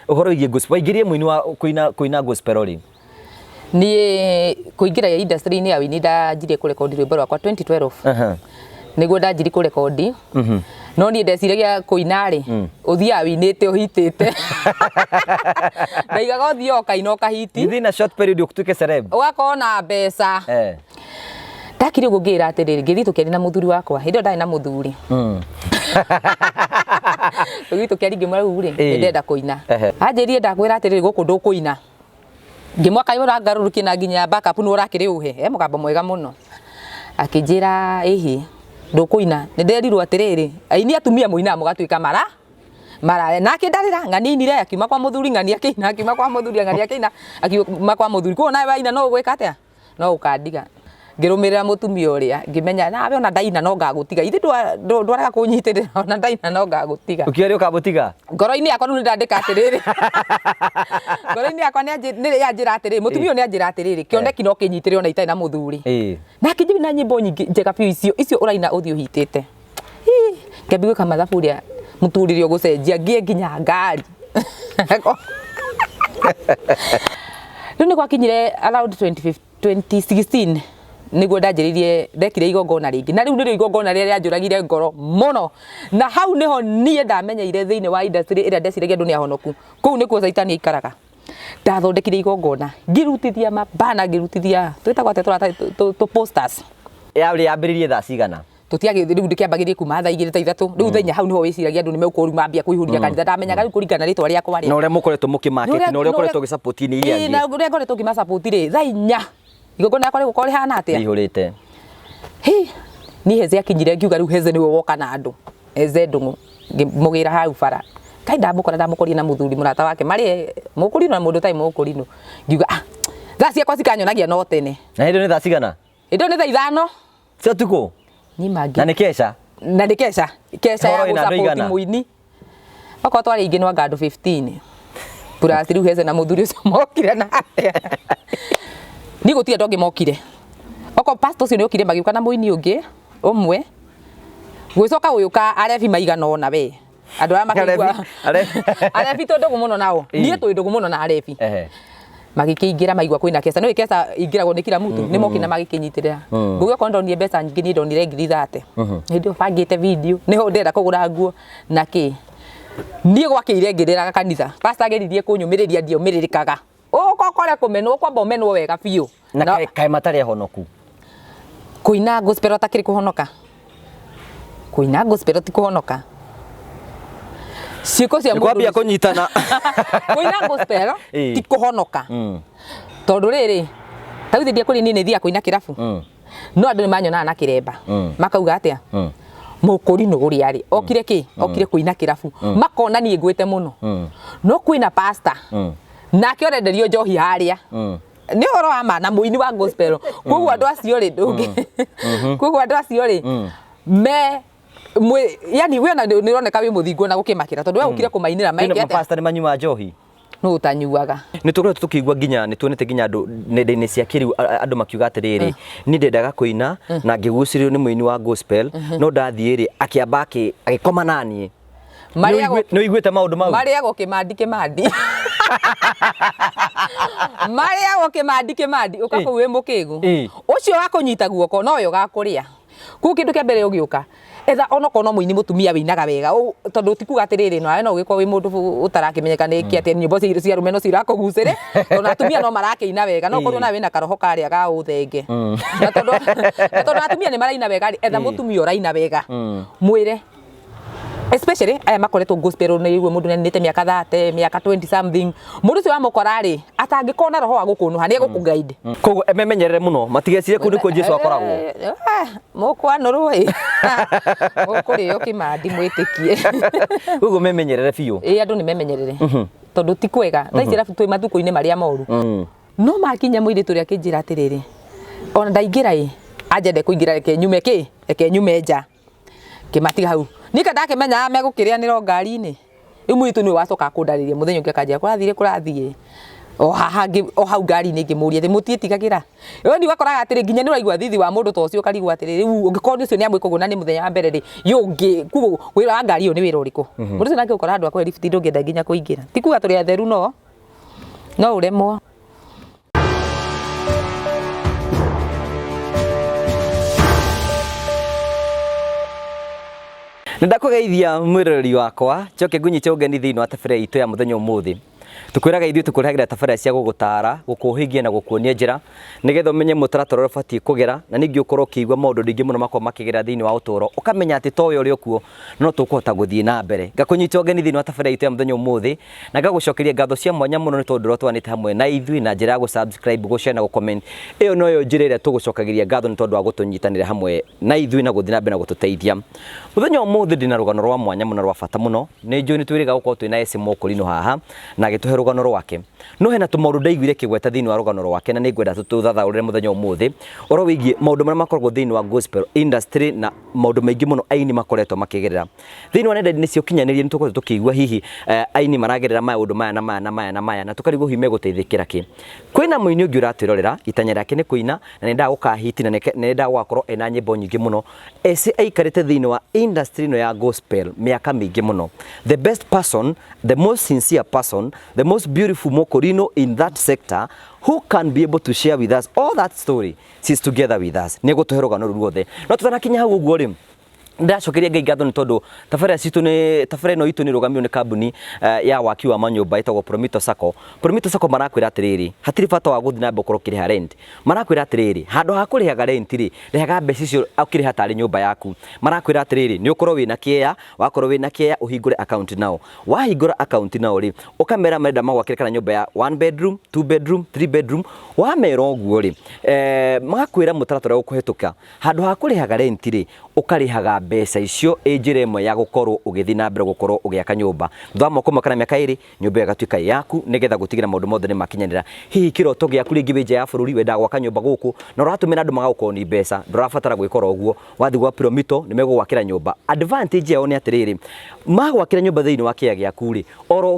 Uhoro igie gospel waingirie muini wa kuina gospel ri ni kuingira ya industry ni awini ndanjirie kurekondi rwimbo rwakwa 2012 niguo ndanjirie kurekondi no ni ndeciragia kuina ri uthia winite uhitite ndaigaga uthio kaina ukahiti thina short period ukutuke celeb wakona mbeca ndakire gugira atiriri ngithi tukiari na muthuri wakwa hindo ndai na muthuri tugi tukiari ngimwara uri ndenda kuina anjirie ndakwira atiriri guku ndukuina ngimwaka imura ngaruruki na nginya backup no rakire uhe mugambo mwega muno akijira ihi ndukuina ninderirwo atiriri aini atumia muina mugatuika mara nake ndarira nganinire akiuma kwa muthuri ngani akina akiuma kwa muthuri ngani akina akiuma kwa muthuri ko nawe waina no gwika atia no ukandiga ngirumirira mutumia uria ngimenya nawe ona ndaina no ngagutiga ithi ndwarega kunyitirira ona ndaina no ngagutiga ukiari ukabutiga ngoro-ini yakwa nu ndandika atiriri ngoro-ini yakwa ni yanjira atiriri mutumia ni anjira atiriri kioneki no kinyitirire ona itai na muthuri na kinyi na nyimbo nyingi njega piu icio uraina uthio hitite ngambigwe kama thaburia muturire gucenjia ngie nginya ngari ni gwakinyire around 2016 niguo ndanjiririe ndekire igongona ringi na riu ni igongona riria njuragire ngoro muno na hau niho nie ndamenyeire thiini wa industry iria ndeciragia andu ni ahonoku kuu nikuo saitani ikaraga ndathondekire igongona ngirutithia mabana ngirutithia twitagwo ate tu posters yambiririe thaa cigana tutiage riu ndikiambagirie kuma thaa 2 ta 3 riu thenya hau niho wiciragia andu ni mekuru mambia kuihuria kanitha ndamenyaga riu kuringana ritwa riakwa ria na uria mukoretwo mukimarket na uria ukoretwo gisupport ni iria ngi na uria ngoretwo ngimasupport ri thaa 4 igongona yakwa riguko rihana atia ihurite ni heze akinyire ngiuga riu heze niwe woka na andu heze ndungu mugira hau bara kai ndamukoria na muthuri murata wake mari mukurino na mundu tai mukurino ngiuga thaa ciakwa cikanyonagia no tene na hindo ni thaa cigana hindo ni thaa 5 cia tuko ni magi na ni kesha ya gusupport muini oko twari ingi no ngadu 15 pura riu heze na muthuri ucio mokire na ni gutia ndongi mokire oko pastor ucio ni okire magiuka na muini ungi umwe gwicoka uyuka arefi maigana ona we andu aya makigwa arefi to ndugu muno nao nie twi ndugu muno na arefi magikiingira maigwa kwina kesa no ikesa ingiragwo ni kila mtu ni mokina magikinyitirira ngugi ko ndonire mbeca nyingi ni ndonire ngiri 30 ndio bangite video niho ndenda kugura nguo na ki nie gwakire ngirira kanitha pastor ageririe kunyumiriria ndio miririkaga uko kore kumenwo kwamba umenwo wega biu na kai matari ahonoku kuina gospel atakiri kuhonoka kuina gospel ti kuhonoka ciiko cia kwambia kunyitana kuina gospel ti kuhonoka tondu riri tawithithia kuri ni thia kuina kirabu no andu ni manyona na kiremba makauga atia mukuri no guri ari okire ki okire kuina kirabu makona ni ngwite muno no kuina pastor na kä orenderio njohi haria ni horo wa ma na muini wa gospel koguo andu acio ri ndungi koguo andu acio ri yani we na ni roneka wi muthingo na gukimakira tondu we ukire kumainira maingi ate pastor ni manyua njohi no utanyuaga ni tukoretwo tukigwa nginya ni tuonete nginya andu nenda-ini cia kiriu andu makiuga atiriri ni ndendaga kuina na ngigucirio ni muini wa gospel no ndathie ri akiamba agikoma nani no igwete maundu mau mariago kimandi mariago kimandi ukako we mukigu ucio wakunyita guoko no yo gakuria ku kindu kia mbere ugiuka etha onoko no muini mutumia winaga wega tondu tikuga atiriri no no gikwo wi mundu utarakimenyeka niki ati nyimbo cia rumeno cirakugucire ona atumia no marakiina wega no korwo na wina karoho karia ga uthenge na tondu atumia ni maraina wega etha mutumia uraina wega mwire especially aya makoretwo gospel na igwe mundu nite miaka 30 miaka 20 something mundu cio amukora ri atangikona roho wa gukunuha ni gukuguide koguo ememenyerere muno matigecire ku nikuo Jesu akoragwo mukwanuru ri mukuri yo kimandi mwitikie koguo memenyerere biu andu ni memenyerere tondu ti kwega thaici rafu twi mathuko-ini maria moru no makinya mwiri turia kinjira atiriri ona ndaingira ajende kuingira reke nyume nja kimatiga hau nika ndakimenya megukirianira ngari-ini imu itu ni wacoka kundaririe muthenya ungi kanjia kurathire o hau ngari ni ngimuria thi mutietigagira yo ndi wakoraga atiri nginya ni uraigwa thithi wa mundu to cio karigwa atiri riu ungikorwo ucio ni amwikuguna ni muthenya wa mbere ri yungi kugo wira wa ngari yo ni wira uriku mundu ucio nake ukora andu akwe lift ndungienda nginya kuingira ti kuga turi atheru no uremwo. Ndakugeithia mwiroreri wakwa coke ngunyite ugeni thiini wa tabere itu ya muthenya umuthi tukwiraga ithuĩ tukurehagira tabere cia gugutara gukuhigia na gukuonia njira nigetha umenye mutaratara ubatie kugera na ningi ukorwo kiigwa maundu ringi muno makwa makigera thiini wa uturo ukamenya ati toyo uri okuo no tukuhota guthii na mbere ngakunyite ugeni thiini wa tabere itu ya muthenya umuthi na ngagucokeria ngatho cia mwanya muno ni tondu rotwanite hamwe na ithui na njira ya gusubscribe gushare na gucomment iyo noyo njira iria tugucokagiria ngatho ni tondu wa gutunyitanira hamwe na ithui na guthii na mbere na gututeithia muthenya umuthi ndina rugano rwa mwanya muno rwa bata muno ni njui ni twiriga gukorwo twina Essy mukurino haha na agituhe rugano rwake no hena tumaundu ndaiguire kigweta thiini wa rugano rwake na ni ngwenda tututhathaurire muthenya umuthi oro wigie maundu maria makoragwo thiini wa gospel industry na maundu maingi muno Aini makoretwo makigerera thiini wa nenda-ini cia ukinyaniria ni tukoretwo tukigua hihi Aini maragerera maundu maya na maya na tukarigwo hihi meguteithikira ki kwina muini ungi uratwirorera itanya riake ni kuina na nenda gukahiti na nenda gwakorwo ena nyimbo nyingi muno Essy aikarite thiini wa industry no ya gospel miaka mingi muno the best person, the most sincere person, the most beautiful mokorino in that sector who can be able to share with us all that story. She's together with us. Nego tuheroga no ruothe. No tutanakinya hau uguo ri. Ndacokeria ngai ngatho ni tondu tabere citu ni tabere no itu ni rugamio ni kambuni ya waki wa manyumba itagwo Promito Sacco. Promito Sacco marakwira atiriri hatiri bata wa guthi na mbokoro kiriha rent. Marakwira atiriri handu ha kurihaga rent ri rehaga mbeca icio akiriha hatari nyumba yaku. Marakwira atiriri ni ukorwo wina kieya wakorwo wina kieya uhingure account nao. Wahingura account nao ri ukamera marenda magwakira kana nyumba ya 1 bedroom 2 bedroom 3 bedroom wamera uguo ri magakwira mutaratara ukuhetuka handu ha kurihaga rent ri ukarihaga mbeca icio njira imwe ya gukorwo ugithi na mbere gukorwo ugiaka nyumba thutha moko makana miaka iri nyumba igatuika yaku nigetha gutigira maundu mothe ni makinyanira hihi kiroto giaku ringi winja ya bururi wenda gwaka nyumba guku na uratumira andu magaukorwo ni mbeca ndurabatara gwikora uguo wathi gwa Promito ni megugwakira nyumba advantage yao ni atiriri magwakira nyumba thiini wa kia giaku ri oro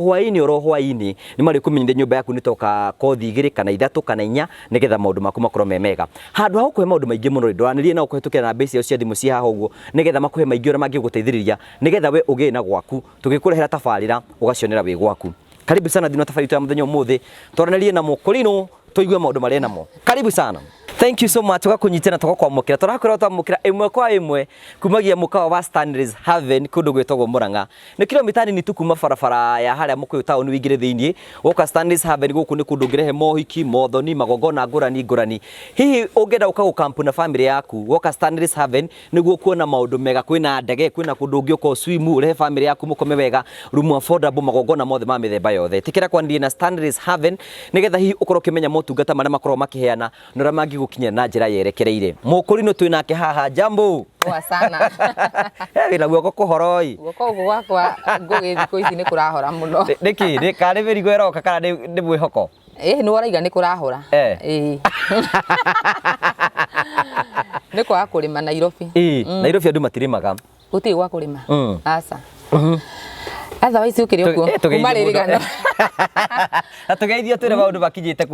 hwaini ni mari kumenyithia nyumba yaku ni toka kothi 2 kana 3 kana 4 nigetha maundu maku makorwo memega handu ha ukwe maundu maingi muno ndwanirie na ukuhetukira na mbeca cia thimu cia haha uguo nigetha makuhe maingi ora mangiguteithiriria nigetha we ugie na gwaku tugikurehera tabarira ugacionera wi gwaku karibu sana thina tabarira ya muthenya umuthi twaranĩrie na mukurino tuigue maundu maria namo karibu sana. Thank you so much tugakunyitana tugakwamukira turakwira twamukira imwe kwa imwe kumagia mukawa wa Stanley's Haven kundu gwetagwo Murang'a ni kilomita nini tu kuma barabara ya haria Mukuyu town wingire thiini woka Stanley's Haven guku ni kundu ngirehe mohiki mothoni magogona ngurani hihi ungenda uka gukampu na family yaku woka Stanley's Haven niguo kuona maundu mega kwina ndege kwina kundu ngioka swim urehe family yaku mukome wega room affordable magogona mothe ma mithemba yothe tikira kwa ndie na Stanley's Haven nigetha hihi ukorwo kimenya motungata maria makorwo makiheana nora mangi gukinya na njira yerekereire mukurino twinake haha jambo wa sana wina guoko kuhoroi guoko gwakwa ngugi thiko ici ni kurahora muno niki ni kare mirigo eroka kana ni mwihoko ni waraiga ni kurahora ni kwa kurima Nairobi Nairobi andu matirimaga guti gwa kurima asa otherwise ukiri uguo kumaririgana atugeithia twire maundu bakinyite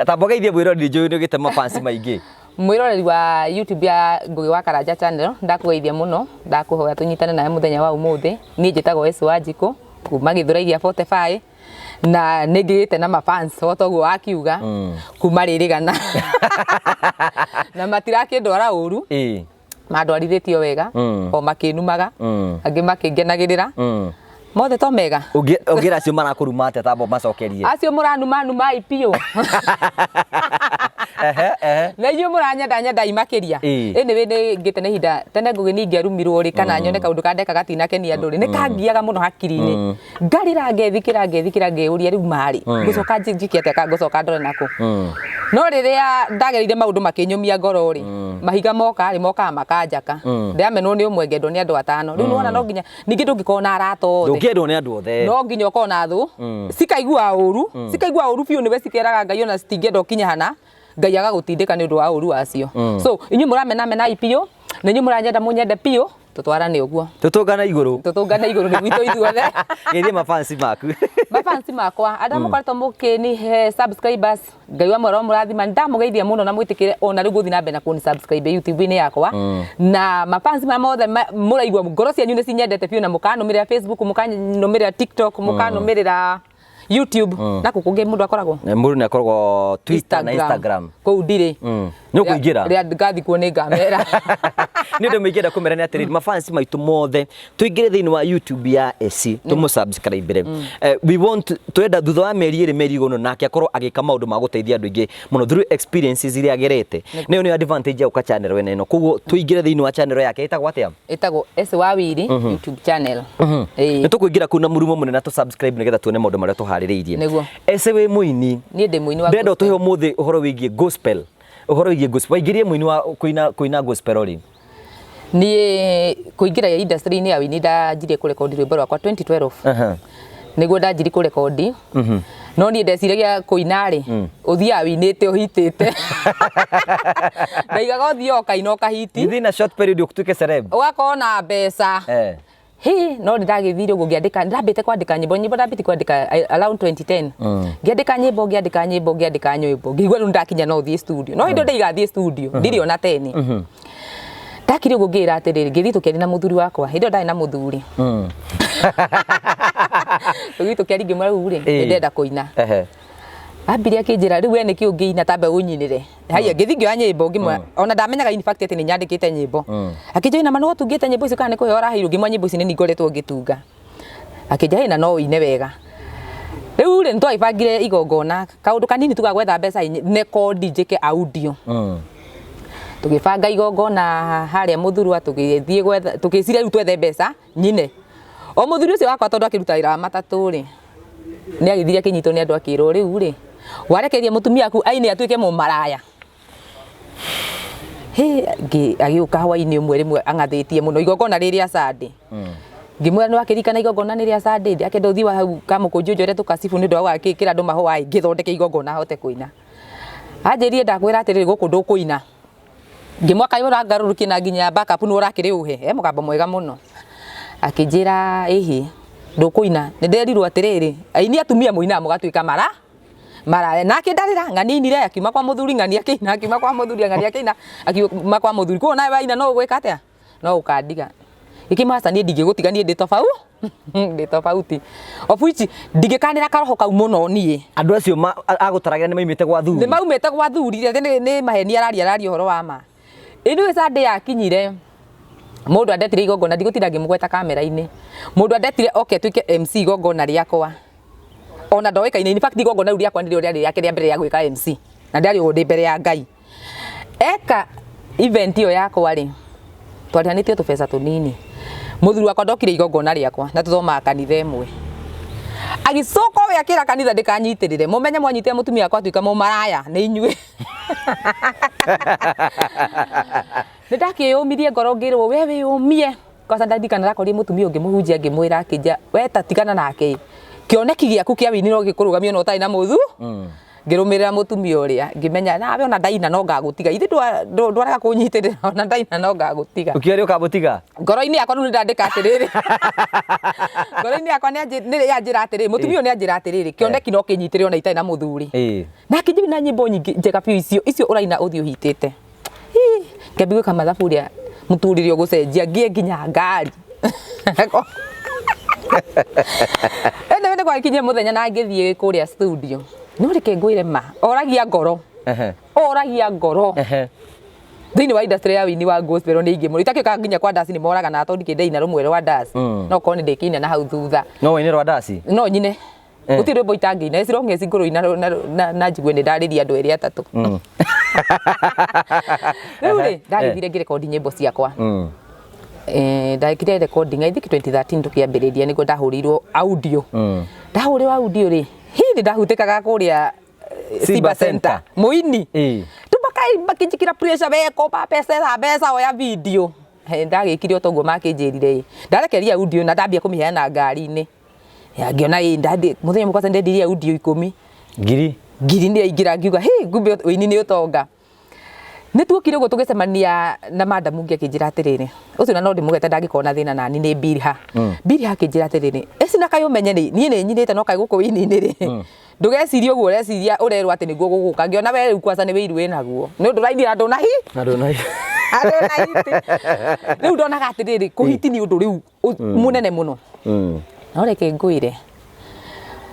tambogeithie mwiroreri njui ni gite mafansi maingi mwiroreri wa YouTube ya Ngugi wa Karanja channel ndakugeithia muno ndakuhoya tunyitane nawe muthenya wa umuthi ni njitagwo Essy Wanjiku kuma Githuraigia 45 na nigite na mafans wotoguo akiuga kumaririgana na matira ndwara uru mandwarithitio wega o makinumaga angi makingenagirira mothe to mega ugira acio marakuruma ate tambo macokerie acio muranuma ipio na iyo muranyenda imakiria ene we ngite ne hinda tene Ngugi ni ngerumirwo ri kana nyone kaundu kandeka gatina kenia nduri ni kangiaga muno hakiri-ini ngarira ngethikira ngeuria riu mari gucoka njikiate ka gucoka ndore nako no riria ndagerire maundu makinyumia ngoro ri mahiga moka makanjaka ndiamenwo ni umwe ngendo ni andu atano riu nona no nginya ningi ndungikona arato ngiendo ni andu othe no nginya ukona thu sikaigua uru piu ni we sikeraga ngai ona stingendo kinya hana ngai agagutindika ni undu wa uru acio so inyu muramena ipio na inyu muranyenda munyende pio tutwarane uguo tutungana iguru ni gwitũ ithuothe geithie mafansi maku mafansi makwa andũ mũkoretwo mũkĩnihe subscribers ngai wa mwaro mũrathima ndamugeithia mũno na mwĩtĩkĩre ona rĩu gũthiĩ na mbere na kũni subscribe YouTube-inĩ yakwa na mafansi mothe mũraigua ngoro cianyu nĩ cinyendete biũ na mũkanũmĩrĩra Facebook mũkanũmĩrĩra TikTok mũkanũmĩrĩra YouTube na kũkũngĩ mũndũ akoragwo mũndũ nĩ akoragwo Twitter na Instagram kũu ndirĩ nĩ ũkũingĩra rĩa ngathi kuo nĩ ngamera nĩ ndĩ mũingĩra kũmera nĩ atĩrĩrĩ mafansi maitũ mothe tũingĩre thĩinĩ wa YouTube ya Essy tũmũsubscribe we want twenda thutha wa mĩeri ĩrĩ mĩeri igũrũ nake akorwo agĩka maũndũ ma gũteithia andũ aingĩ mũno through experiences iria agerete nĩyo advantage ya ũka channel wene ĩno koguo tũingĩre thĩinĩ wa channel yake ĩtagwo atĩa ĩtagwo Essy wa Willy YouTube channel nĩ tũkũingĩra kũu na mũrumo mũnene tũsubscribe nĩgetha tuone maũndũ marĩa tũharĩrĩirie Essy wĩ mũini niĩ ndĩ mũini wa ndenda ũtũhe ũmũthĩ ũhoro wĩgiĩ gospel ũhoro wĩgiĩ gospel waingĩrie mũini wa kũina gospel rĩ niĩ kũingĩra industry-inĩ ya ũini ndanjirie kũrekondi rwĩmbo rwakwa 2012 nĩguo ndanjirie kũrekondi no niĩ ndeciragia kũina rĩ ũthiaga wĩinĩte ũhitĩte ndaigaga ũthiaga ũkaina ũkahiti within a short period ũtuĩke celeb ũgakorwo na mbeca no ndagĩthire ũguo ngĩandĩka ndambĩte kwandĩka nyĩmbo ndambĩte kwandĩka around 2010 ngĩandĩka nyĩmbo ngĩigua rĩu ndakinya no thiĩ studio no hĩndĩ ndaigathiĩ studio ndirĩ ona teni ndakire ũguo ngĩra atĩrĩrĩ ngĩthiĩ tũkĩaria na mũthuri wakwa hĩndĩ ndarĩ na mũthuri tũgĩthiĩ tũkĩaria ngĩmwĩra rĩu rĩ ndenda kũina ambire akĩnjĩra rĩu we nĩkĩ ũngĩina tambe ũnyinĩre haya ngĩthiĩ ngĩoya nyĩmbo ngĩmwe ona ndamenyaga in fact atĩ nĩ nyandĩkĩte nyĩmbo akĩnjĩra ma no tungĩte nyĩmbo icio kana nĩ kũhe ũraheirwo ngĩmwa nyĩmbo ici nĩ ngoretwo ngĩtunga akĩnjĩra na no ũine wega rĩu rĩ nĩtwagĩbangire igongona kaũndũ kanini tugagwetha mbeca rekondi njĩke audio tũgĩbanga igongona harĩa mũthurwa tũgĩthiĩ gwetha tũgĩciria rĩu twethe mbeca nyine o mũthuri ũcio wakwa tondũ akĩruta wĩra wa matatũ rĩ nĩ agĩthire akĩnyitwo nĩ andũ akĩrwo rĩu rĩ warekeria mũtumia aku Aini atuĩke mũmaraya agĩũka hwainĩ ũmwe rĩmwe ang'athĩtie mũno igongona rĩrĩa Sunday ngĩmwĩra nĩ wakĩrikana igongona rĩrĩa Sunday akĩenda ũthiĩ wa hau kamũkũnjũ ũrĩa tũkacibu nĩ ũndũ wa gũgĩkĩra andũ mahũa ngĩthondeke igongona hote kũina anjĩrire ndakwĩra atĩrĩrĩ gũkũ ndũkũina ngĩmwaka yũra ngarũrũkie na nginya backup nĩ ũrakĩrĩ ũhe mũgambo mwega mũno akĩnjĩra ĩhĩ ndũkũina nĩ nderirwo atĩrĩrĩ aini atumia mũina mũgatuĩka marare nake ndarĩra ng'aninire akiuma kwa mũthuri ng'ani akĩina akiuma kwa mũthuri ng'ani akĩina akiuma kwa mũthuri kuo nawe waina no ũgwĩka atĩa no ũkandiga ikĩmasa niĩ ndingĩgũtiga niĩ ndĩ tofauti of which ndingĩkanĩra karoho kau mũno niĩ andũ acio agũtaragira nĩ maumĩte gwa thuri nĩ maumĩte gwa thuri nĩ maheni araria ũhoro wa ma ĩnĩ Sunday yakinyire mũndũ andetire igongona ndigũtinda ngĩmũgweta kamera-inĩ mũndũ andetire oke tuĩke MC igongona rĩakwa ona ndoĩkaine in fact igongona rĩu rĩakwa nĩrĩo rĩarĩ rĩake rĩa mbere ya gwĩka MC na ndarĩ ũndĩ mbere ya Ngai eka event ĩyo yakwa rĩ twarihanĩtio tũbeca tũnini mũthuri wakwa ndokire igongona rĩakwa na tũthomaga kanitha ĩmwe agĩcoka we akĩra kanitha ndĩkanyitĩrĩre mũmenye mwanyitĩre mũtumia wakwa atuĩka mũmaraya nĩ inyuĩ ndakĩyũmirie ngoro ngĩrwo we wĩyũmie kosa ndandikana rakorie mũtumia ũngĩ mũhunjia ngĩmwĩra akĩnja we tatigana nake kĩoneki gĩaku kĩa wini no gĩkũrũgamio no ũtarĩ na mũthu ngĩrũmĩrĩra mũtumia ũrĩa ngĩmenya nawe ona ndaina no ngagũtiga ithe ndwarega kũnyitĩrĩra ona ndaina no ngagũtiga ũkĩaria ũkamũtiga ngoro-inĩ yakwa rĩu nĩndandĩka atĩrĩrĩ ngoro-inĩ yakwa nĩ yanjĩra atĩrĩrĩ mũtumia ũyũ nĩanjĩra atĩrĩrĩ kĩoneki no kĩnyitĩrĩre ona itarĩ na mũthuri na akĩnjĩra na nyĩmbo nyingĩ njega biũ icio ũraina ũthiĩ ũhitĩte kĩambi gwĩka mathabu ũrĩa mũtũrĩre ũgũcenjia ngĩe nginya ngari nĩ gwakinyie mũthenya na ngĩthiĩ kũrĩa studio no reke ngwĩre ma oragia ngoro thĩinĩ wa industry ya wini wa gospel nĩ ingĩ mũno itakĩũka nginya kwa dance nĩ moraga na tondũ kĩndeina rũmwe rwa dance no korwo nĩ ndĩkĩina na hau thutha no waine rwa dance no nyine gũtirĩ rwĩmbo itangĩina as long as ngũrũina na njigue nĩ ndarĩria andũ erĩ atatũ rĩu rĩ ndagĩthire ngĩrekondi nyĩmbo ciakwa ndagĩkire recording I think 2013 tũkĩambĩrĩria nĩguo ndahũrĩirwo audio ndahũrĩirwo audio rĩ hindi ndahutĩkaga kũrĩa Simba Center mũini makĩnjĩkĩra pressure weko mbeca oya video ndagĩkire ũtongo makĩnjĩrire ndarekeria audio na ndambia kũmĩheana ngari-inĩ ngĩona mũthenya mũkwa ndendirie audio 10 ngiri nĩ yaingĩra ngiuga ngumbe ũini nĩ ũtonga nä tuokire gå tå gä cemania na madamu ngä akä njä ra atä rä rä å cio na no ndä må gete ndangä na thä na nani nä mbiriha mbiriha akä njä ra atä rä rä Essy na kaä å menye niä nä nyinä te no kaä gå kå wini-inä rä ndå gecirie å guo å reciria å rerwo atä nä guo gå gå ka ngä ona we rä u kwaca nä wä iru wä naguo nä å ndå raithira ndå nahi rä u ndonaga atä rä rä kå hiti nä å ndå rä u må nene må no no reke ngwä re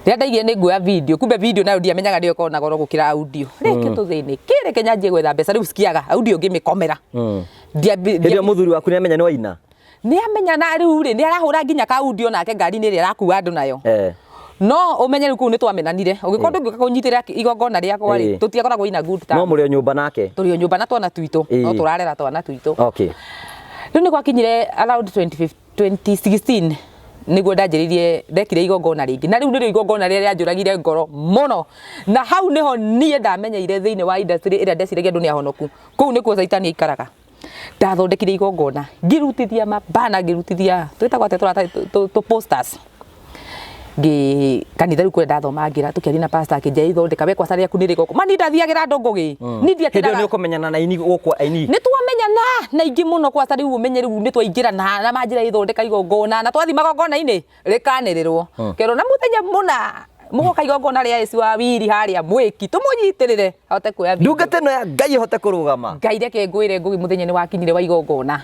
rä a ndaigire nä nguoya video kumbe video nayo ndiamenyaga nä okorwo na goro gå kä ra audio reke tå thä nä kä reke nyanjie gwetha mbeca rä u cikiaga audio ngä mä komera hä må thuri waku nä amenya nä waina nä amenya na rä u rä nä arahå ra nginya ka audio nake ngari-inä ä rä arakua andå nayo no å menye rä u kå u nä twamenanire å gä korwo ndå ngä ka kå nyitä ra igongona rä akwa rä tå tiakoragwo ina good time no må rä o nyå mba nake tå rä o nyå mba na twana twitå no tå rarera twana twitå rä u nä gwakinyire around 2016 niguo ndanjĩrĩirie ndekire igongona rĩngĩ na rĩu nĩrĩo igongona rĩrĩa rĩanjũragire ngoro mũno na hau nĩho niĩ ndamenyeire thĩinĩ wa industry ĩrĩa ndeciragia andũ nĩ ahonoku kũu nĩkuo caitani aikaraga ndathondekire igongona ngĩrutithia mabana ngĩrutithia twĩtagwo atĩa tũ posters kanitha rĩu kũrĩa ndathoma ngĩra tũkĩaria na pastor akĩnjĩra ithondeka we kwaca rĩaku nĩ rĩgoko mani ndathiagĩra andũ ngũgĩ ni ndiakĩraga hĩndĩ ĩyo nĩ ũkũmenyana na Aini gũkũ Aini nĩ twamenyana na ingĩ mũno kwaca rĩu ũmenye rĩu nĩ twaingĩrana na manjĩra ithondeka igongona na twathi magongona-inĩ rĩkanĩrĩrwo kero na mũthenya mũna mũgoka igongona rĩa Essy wa Willy harĩa mwĩki tũmũnyitĩrĩre ahote kuoya ndungata ĩno ya Ngai ĩhote kũrũgama Ngai reke ngwĩre ngũgĩ mũthenya nĩ wakinyire wa igongona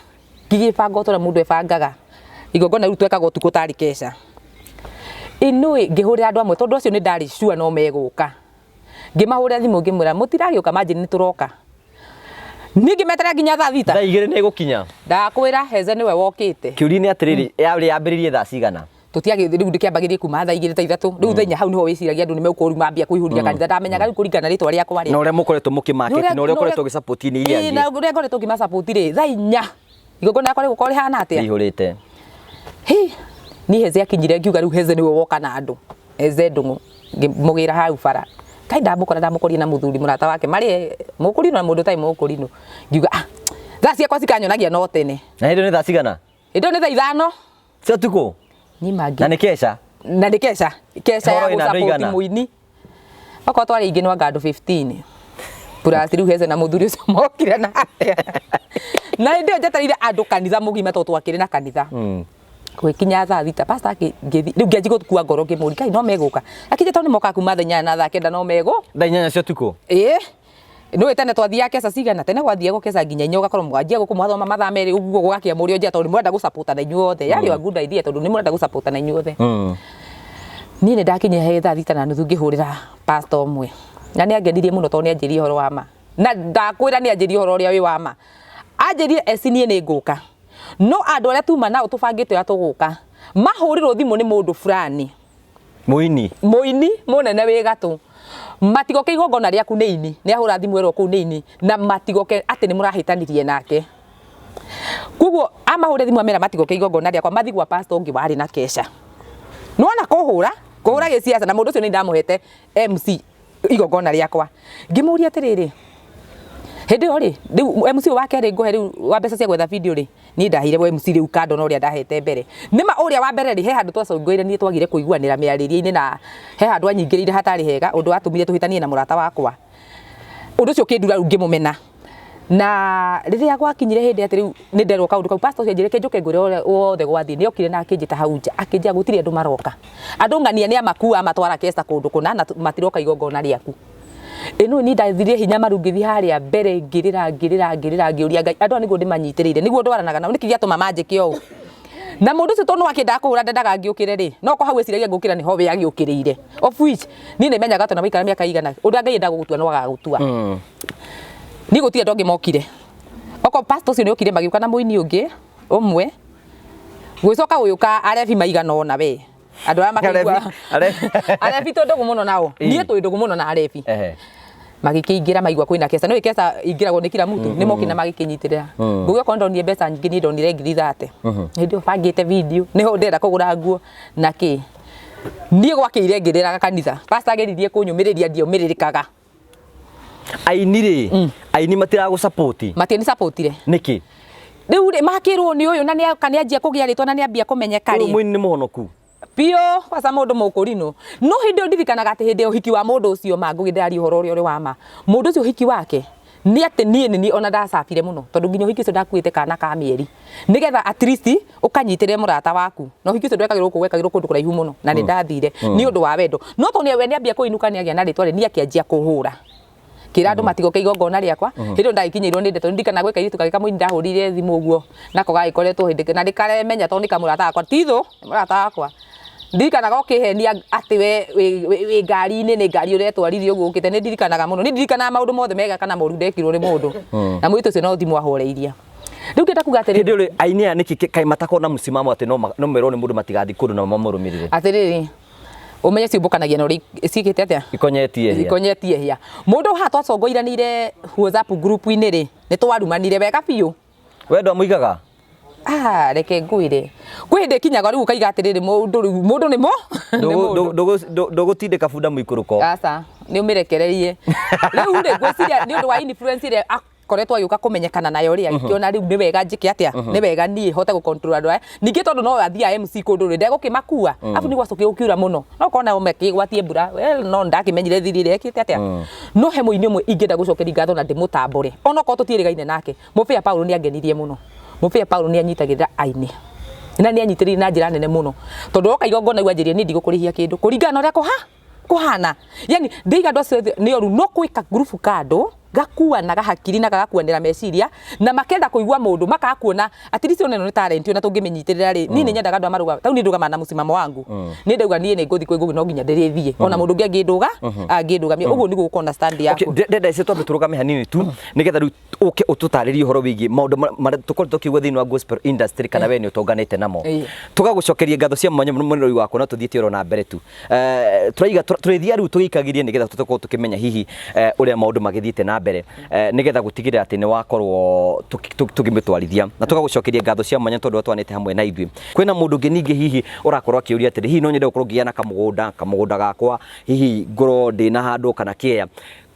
ngigĩbanga ũtora mũndũ ebangaga igongona rĩu twekaga ũtukũ tarĩ kesha inui ngihurira andu amwe tondu ucio ni ndari sure no meguka ngimahurira thimu ngimwira mutiragioka manjini ni turoka ningi metera nginya thaa thita thaa igiri ni gukinya ndakwira heze niwe wokite kiuri ni atiriri yambiririe thaa cigana tutiage riu ndikiambagirie kuma thaa igiri ta ithatu riu thenya hau niho wiciragia andu ni megukuru mambia kuihuria kanitha ndamenyaga riu kuringana ritwa riakwa ri na uria mukoretwo mukimarket na uria ukoretwo gisupport ni iria ngi na uria ngoretwo ngimasupport ri thaa inya igongona yakwa rigukorwo rihana atia ihurite ni heze akinyire ngiuga riu heze niwe woka na andu heze ndungu mugira hau bara kai ndamukoria na muthuri murata wake mari mukurino na mundu tai mukurino ngiuga thaa ciakwa cikanyonagia no tene na hindu ni thaa cigana hindu ni thaa ithano cia tuko ni mangi na ni kesha ya gusupport muini okorwo twari ingi nwa ngandå 15 purasi riu heze na muthuri ucio mokire na na hindi ĩyo njetereire andũ kanitha mũgima tondũ twakĩrĩ na kanitha gwikinya thaa thita pastor riu ngianji gũkua ngoro ngĩmũria kai no megũka akĩnjĩra tondũ nĩ moka kuma thaa inyanya na thaa kenda no megũ thaa inyanya cia ũtukũ nĩ tene twathiaga kesa cigana tene gwathiaga kesa nginya inya ũgakorwo mwanjia gũkũ mwathoma mathaa merĩ ũguo gũgakia mũrĩo njia tondũ nĩ mũrenda gũsupport na inyuothe yarĩ wa good idea tondũ nĩ mũrenda gũsupport na inyuothe niĩ nĩ ndakinyia he thaa thita na nuthu ngĩhũrĩra pastor ũmwe na nĩ angenirie mũno tondũ nĩ anjĩrire ũhoro wa ma na ndakwĩra nĩ anjĩrire ũhoro ũrĩa wĩ wa ma anjĩrire Essy niĩ nĩ ngũka no andũ arĩa tuma nao tũbangĩte ũrĩa tũgũka mahũrĩrwo thimũ nĩ mũndũ fulani mũini mũnene wĩ gatũ matigoke igongona rĩaku nĩ ini nĩ ahũra thimũ ĩrwo kũu nĩ ini na matigoke atĩ nĩ mũrahĩtanirie nake koguo amahũre thimũ amera matigoke igongona rĩakwa mathi gwa pastor ũngĩ warĩ na kesha nĩwona kũhũra gĩciaca na mũndũ ũcio nĩ ndamũhete MC igongona rĩakwa ngĩmũria atĩrĩrĩ hindi ĩyo rĩ rĩu MC wa kerĩ ngũhe rĩu wa mbeca cia gwetha video rĩ niĩ ndahire MC rĩu kando na ũrĩa ndahete mbere nĩma ũrĩa wa mbere rĩ he handũ twacongĩire niĩ twagire kũiguanĩra mĩarĩrie-inĩ na he handũ anyingĩrĩire hatarĩ hega ũndũ watũmire tũhĩtanie na mũrata wakwa ũndũ ũcio kĩndura rĩu ngĩmũmena na rĩrĩa gwakinyire hĩndĩ atĩ rĩu nĩ nderwo kaũndũ kau pastor ũcio anjĩrire kĩnjũke ngwĩre wothe gwathiĩ nĩ okire na akĩnjĩta hau nja akĩnjĩra gũtirĩ andũ maroka andũ ng'ania nĩ amakua amatwara kesta kũndũ kũna na matiroka igongona rĩaku ĩno ni ndathire hinya maru ngĩthi harĩa mbere ngĩrĩra ngĩũria Ngai andũ nĩguo ndĩmanyitĩrĩire nĩguo ndwaranaga nao nĩkĩ gĩatũma manjĩke ũũ na mũndũ ũcio tondũ akĩndaga kũhũra ndendaga ngĩũkĩre rĩ no ko hau eciragia ngũkĩra nĩho we agĩũkĩrĩire of which niĩ nĩmenyaga tondũ waikara mĩaka igana ũndũ Ngai endaga gũgũtua no agagũtua niĩ gũtirĩ andũ angĩ mokire oko pastor ũcio nĩ okire magĩũka na mũini ũngĩ ũmwe gwĩcoka gũgĩũka arebi maigana ona we andũ arĩa makĩigua arebi tondũ mũno nao niĩ twĩ ndũgũ mũno na arebi magĩkĩingĩra maigua kwĩna kesa no kesa ingĩragwo nĩ kila mtu nĩ mokina magĩkĩnyitĩrĩra ngũgĩ okorwo ndonire mbeca nyingĩ niĩ ndonire ngiri 30 hĩndĩ ĩyo bangĩte video nĩho ndĩrenda kũgũra nguo na kĩ niĩ gwakĩire ngĩrĩraga kanitha pastor ageririe kũnyũmĩrĩria ndiũmĩrĩrĩkaga Aini rĩ Aini matiragũsupport matianisupport-ire nĩkĩ rĩu makĩrwo nĩ ũyũ na nĩ anjia kũgĩa rĩtwa na nĩ ambia kũmenyeka rĩ mũini nĩ mũhonoku pio kwaca mũndũ mũkũrino no hĩndĩ ĩyo ndirikanaga atĩ hĩndĩ ya ũhiki wa mũndũ ũcio mangũgĩ ndĩraria ũhoro ũrĩa ũrĩ wa ma mũndũ ũcio ũhiki wake ni ati ni ona ndacabire muno tondu nginya hiki ndakuite kana ka mieri nigetha at least ukanyitire murata waku no hiki ndwekagirwo kuwekagirwo kundu kuraihu muno na ni ndathire ni undu wa wendo no to ni we ni ambia kuinuka ni agia na ritware ni akianjia kuhura kira andu matigoke igongona riakwa hindu ndakinyirwo ni ndeto ndikana gweka itu kagika mwini ndahurire thimu guo nako gagikoretwo hindi na ndikare menya to ni kamurata wakwa titho murata wakwa ndirikanaga ukihenia ati we ngari ni ngari uretwarithio uguo ukite ni ndirikanaga muno ni ndirikanaga maundu mothe mega kana moru ndekirwo ni mundu na mwitu ucio no thimu ahoreiria riu kita kuga atiri hindi Aini niki kai matako na musimamo ati no merwo ni mundu matigathi kundu na mamurumirire atiriri umenye ciumbukanagia no cikite atia ikonyetie hia mundu ha twacongoiranire WhatsApp group ini ri ni twarumanire wega biu wendo muigaga reke ngwire kwende kinyaga riu kaiga atiriri mundu ni mo ndugutindika bunda muikuruko asa ni umirekererie riu ri gwiciria ni undu wa influence ire koretwo yuka kumenyekana nayo ri akiona riu ni wega njike atia ni wega ni hote gu control andu ningi tondu no athia MC kundu ri ndegukimakua afu ni gwacoke ukiura muno no kona umeki gwatie mbura well no ndakimenyire thirire ekite atia no he muini umwe ingenda gucokeria ngatho na ndimutambure ona ko tutirigaine nake mufia Paulo ni angenirie muno mufia Paulo ni anyitagirira Aini na ni anyitirire na njira nene muno tondu oka igongona igwanjirie ni ndigukurikia kindu kuringana uria kuhana yani ndiga ndo ni oru no kuika group kado gakua na gahakiri na gagakuanira meciria na makenda kuigwa mundu makakuona atiri cio neno ni talent na tungimenyitirira ri ni nyendaga andu amaruga tau ni ndugama na musimamo wangu ni ndauga ni nguthi kwi no nginya ndirithie ona mundu ngi nginduga angindugamia uguo ni gukona stand yaku ndenda icio twambe turugame hanini tu nigetha riu uke ututaririe uhoro wigi maundu mara tukorwo tukiugwa thiini wa gospel industry kana we ni utonganite namo tugagucokeria ngatho cia mwanya munoi wako no tuthiite ro na mbere tu turaiga turithia riu tugikagirie nigetha tukorwo tukimenya hihi uria maundu magithiite na mbere nigetha gutigirira ati ni wakorwo tugimitwarithia na tugagucokeria ngatho cia mwanya tondu twanite hamwe na ithui kwina mundu ngi ningi hihi urakorwo akiuria ati hihi no nyende gukorwo ngiana kamugunda gakwa hihi ngoro ndina handu kana kia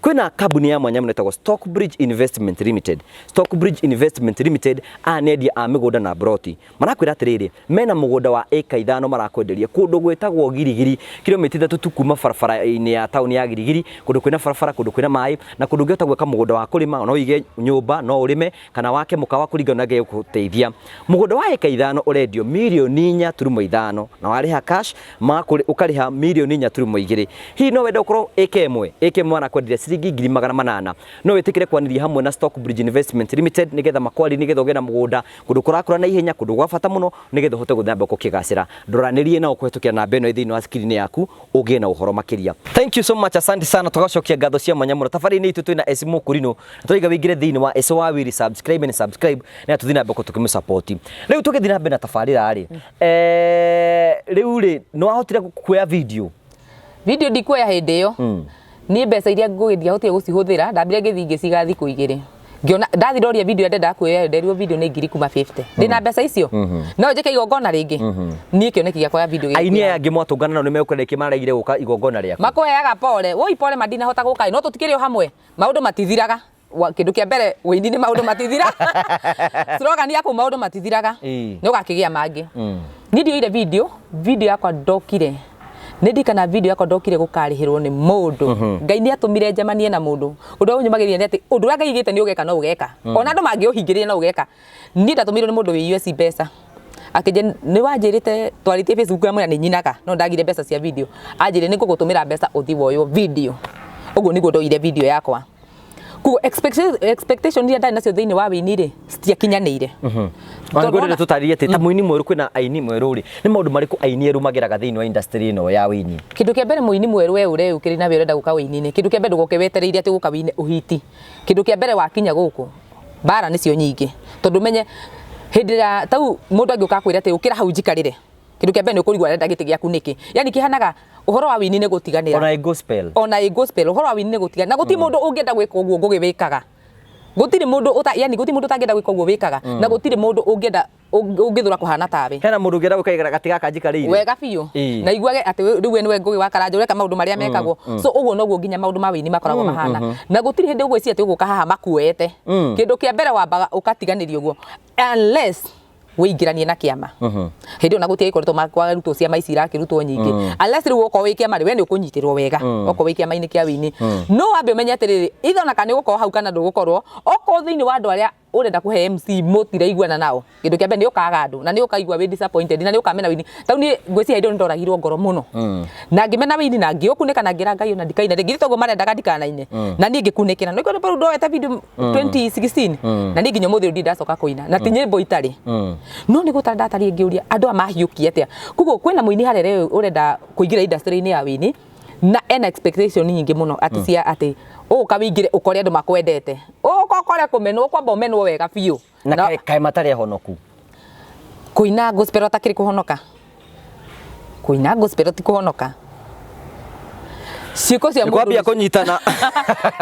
kwina kambuni ya mwanya munetagwo Stockbridge Investment Limited. Stockbridge Investment Limited anedia a migunda na broti marakwira atiriri mena mugunda wa eka 5 marakwenderia kundu gwetagwo Girigiri kilomita 3 tukuma barabara-ini ya tauni ya Girigiri kundu kwina barabara kundu kwina mai na kundu ngiota gweka mugunda wa kurima no ige nyumba no urime kana wake mukawa kuringana nage guteithia mugunda wa eka 5 urendio milioni 4.5 na wariha cash makuri ukariha milioni 4.2 hi no wenda ukorwo eka imwe arakwenderia ciringi 800 no witikire kwaniria hamwe na Stockbridge Investment Limited nigetha makwari nigetha ugena mugunda kundu kurakura na ihenya kundu gwa bata muno nigetha hote guthamba ukigacira ndoranirie na ukuhetukia na beno thiini wa screen yaku ugena uhoro makiria. Thank you so much, asante sana tugacokia ngatho cia mwanya muno tafari-ini itu twina Essy mukurino twiga wingire thiini wa Essy wa Willy subscribe na tuthina mbeko tukimusupport riu tugithina mbere na tafarira ri riu ri no ahotire kuoya video ndikuoya hindi yo ni mbeca iria ngugithia hotie gucihuthira ndambire ngithi ngiciga thiku igiri ngiona ndathiroria video ndenda kuoya nderio video ni 50 ndina mbeca icio no njike igongona ringi ni kioneki gya kwa video Aini yangi mwatungana na nimekure kimaraigire guka igongona riaku makoyaga pole woi pole madina hota gukai no tutikire hamwe maundu matithiraga kindu kia mbere wini ni maundu matithira slogan yako maundu matithiraga ni ugakigia mangi ni ndio ile video yakwa ndokire nindikana video yako ndokire gukarihirwo ni mundu ngai ni atumire njamanie na mundu undu unyu magirie ni ati undu ngai igite ni ugeka no ugeka ona andu mangi uhingirie no ugeka ni ndatumirwo ni mundu wi US mbeca akije ni wanjirite twaritie Facebook ya mwena ni nyinaga no ndagire mbeca cia video anjire ni ngugutumira mbeca uthi woyo video uguo ni gundu ile video yakwa ku expectation ni ndani nacio thiini wa wini ri citiakinyanire ngwire tutaririe ati ta muini mweru kwina Aini mweru ri ni maundu mariku Aini erumagiraga thiini wa industry ino ya wini kindu kia mbere muini mweru we ure ukiri na wirenda guka wini-ini kindu kia mbere gukewetereire ati guka wini uhiti kindu kia mbere wakinya guku bara nicio nyingi tondu menye hindira tau mundu angi ukakwira ati ukira hau njikarire kindu kia mbere ni ukurigwa renda giti giaku niki yani kihanaga uhoro wa wini ni gutiganira ona gospel uhoro wa wini ni gutiganira na guti mundu ungienda gwika uguo ngugiwikaga gutiri mundu yani guti mundu tangenda gwika uguo wikaga na gutiri mundu ungienda ungithura kuhana tawe hena mundu ngienda gukaigara gatiga kanjikarire wega biu na igwage ati riu we niwe ngugi wa karanja ureka maundu maria mekagwo so uguo noguo nginya maundu ma wini makoragwo mahana na gutiri hindi ugweci ati uguka haha makuete kindu kia mbere wambaga ukatiganirio uguo unless wĩingĩranie na kĩama hĩndĩ ona gũtiga ikoretwo makwarutwo ciama ici irakĩrutwo nyingĩ unless rĩu okorwo wĩ kĩama we nĩ ũkũnyitĩrwo wega okorwo wĩ kĩama-inĩ kĩa wĩini no wambe ũmenye atĩrĩrĩ either ona kana nĩũgũkorwo hau kana ndũgũkorwo okorwo thĩinĩ wa andũ arĩa urenda kuhe MC mũtiraiguana nao kindu kĩa mbere nĩ ũkaga andũ na nĩ ũkaigua wĩ disappointed na nĩ ũkamena wĩini tau nĩ ngwĩciria hĩndĩ ndoragirwo ngoro mũno na ngĩmena wĩini na ngĩũkunĩka na ngĩra Ngai ona ndikaina ngĩthĩ toguo marendaga ndikanaine na niĩ ngĩkunĩkĩra nĩ kũrĩ ndoete video 2016 na niĩ nginya mũthĩ ndi ndacoka kũina na ti nyĩmbo itarĩ no nĩ gũtara ndatari ngĩũria andũ a mahiũkie atĩa koguo kwĩna mũini harĩa ũrenda kũingĩra industry-inĩ ya wĩini na ena expectation nyingĩ mũno atĩ cia atĩ ũka wĩingĩre ũkore andũ makwendete ũkore kũmenwo kwamba ũmenwo wega biũ na kaĩ matarĩ honoku kũina gospel atakĩrĩ kũhonoka kũina gospel ti kũhonoka ciĩko cia mũndũ kwambia kũnyitana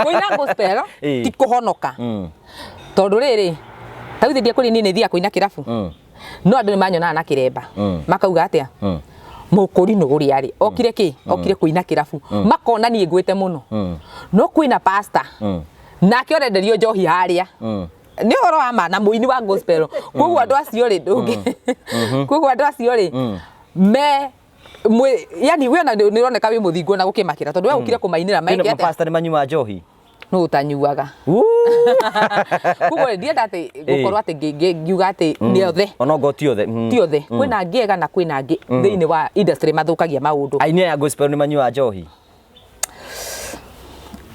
kũina gospel ti kũhonoka tondũ rĩrĩ tau thĩ kũrĩ niĩ nĩ thia kũina kĩrabu no andũ nĩ manyonaga na kĩremba makauga atĩa mũkũri nĩ gũrĩ arĩ okire kĩ okire kũina kĩrabu makona niĩ ngwĩte mũno no kwĩna pastor nake ũrenderio njohi harĩa nĩ ũhoro wa ma na mũini wa gospel koguo andũ acio rĩ ndũngĩ koguo andũ acio rĩ me yani we nĩ ũroneka wĩ mũthingu na gũkĩmakĩra tondũ we ũkire kũmainĩra maingĩ atĩa pastor nĩ manyua njohi no utanyuaga kugo ndienda atĩ gũkorwo atĩ ngiuga atĩ nĩ othe ona ngo ti othe kwĩna ngĩega na kwĩna ngĩ thĩinĩ wa industry mathũkagia maũndũ aini ya gospel nĩ manyua njohi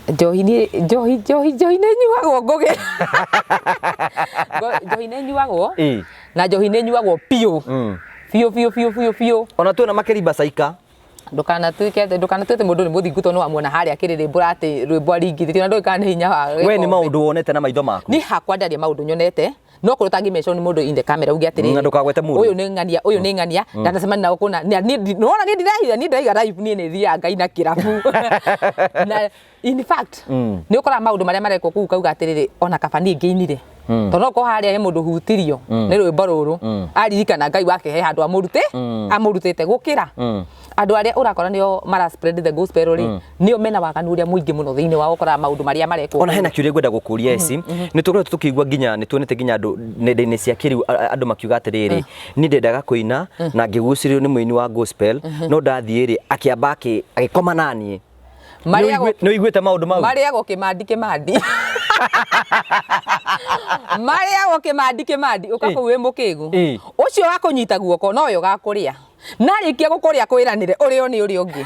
njohi nĩ nyuagwo ngũgĩ njohi nĩ nyuagwo na njohi nĩ nyuagwo piũ ona twĩna makĩrimba caika ndukanatuĩke mũndũ nĩ mũthingu tondũ wamuona harĩa kĩrĩrĩ mbura atĩ rwĩmbo aringithĩtio na ndũĩ kana nĩ hinya wa we nĩ maũndũ wonete na maitho maku niĩ hakwa ndarĩ maũndũ nyonete no kũrwo tangi mention nĩ mũndũ in the camera uge atĩrĩrĩ ndũkagwete mũndũ ũyũ nĩ ng'ania ndanacemania nao kũna nona niĩ ndiraiga live niĩ nĩ thiaga Ngai na kĩrabu na in fact nĩ ũkoraga maũndũ marĩa marekwo kũu kauga atĩrĩrĩ ona kaba niĩ ngĩinire tondũ okorwo harĩa he mũndũ hutirio nĩ rwĩmbo rũrũ aririkana Ngai wake he handũ amũrutĩte gũkĩra andũ arĩa ũrakora nĩo mara spread the gospel rĩ nĩo mena waganu ũrĩa mũingĩ mũno thĩinĩ wa ũkoraga maũndũ marĩa marekwo ona hena kĩũria ngwenda gũkũria Essy nĩ tũkoretwo tũkĩigua nginya nĩ tuonete nginya andũ nenda-inĩ cia kĩrĩu andũ makiuga atĩrĩrĩ niĩ ndendaga kũina na ngĩgucĩrĩrio nĩ mũini wa gospel no ndathiĩ rĩ akĩamba agĩkoma naniĩ nĩ ũiguĩte maũndũ mau marĩagwo kĩmandi marĩagwo kĩmandi ũkakũu wĩ mũkĩgu ũcio wakũnyita guoko no yo gakũrĩa narĩkia gũkũrĩa kwĩranĩre ũrĩo nĩ ũrĩa ũngĩ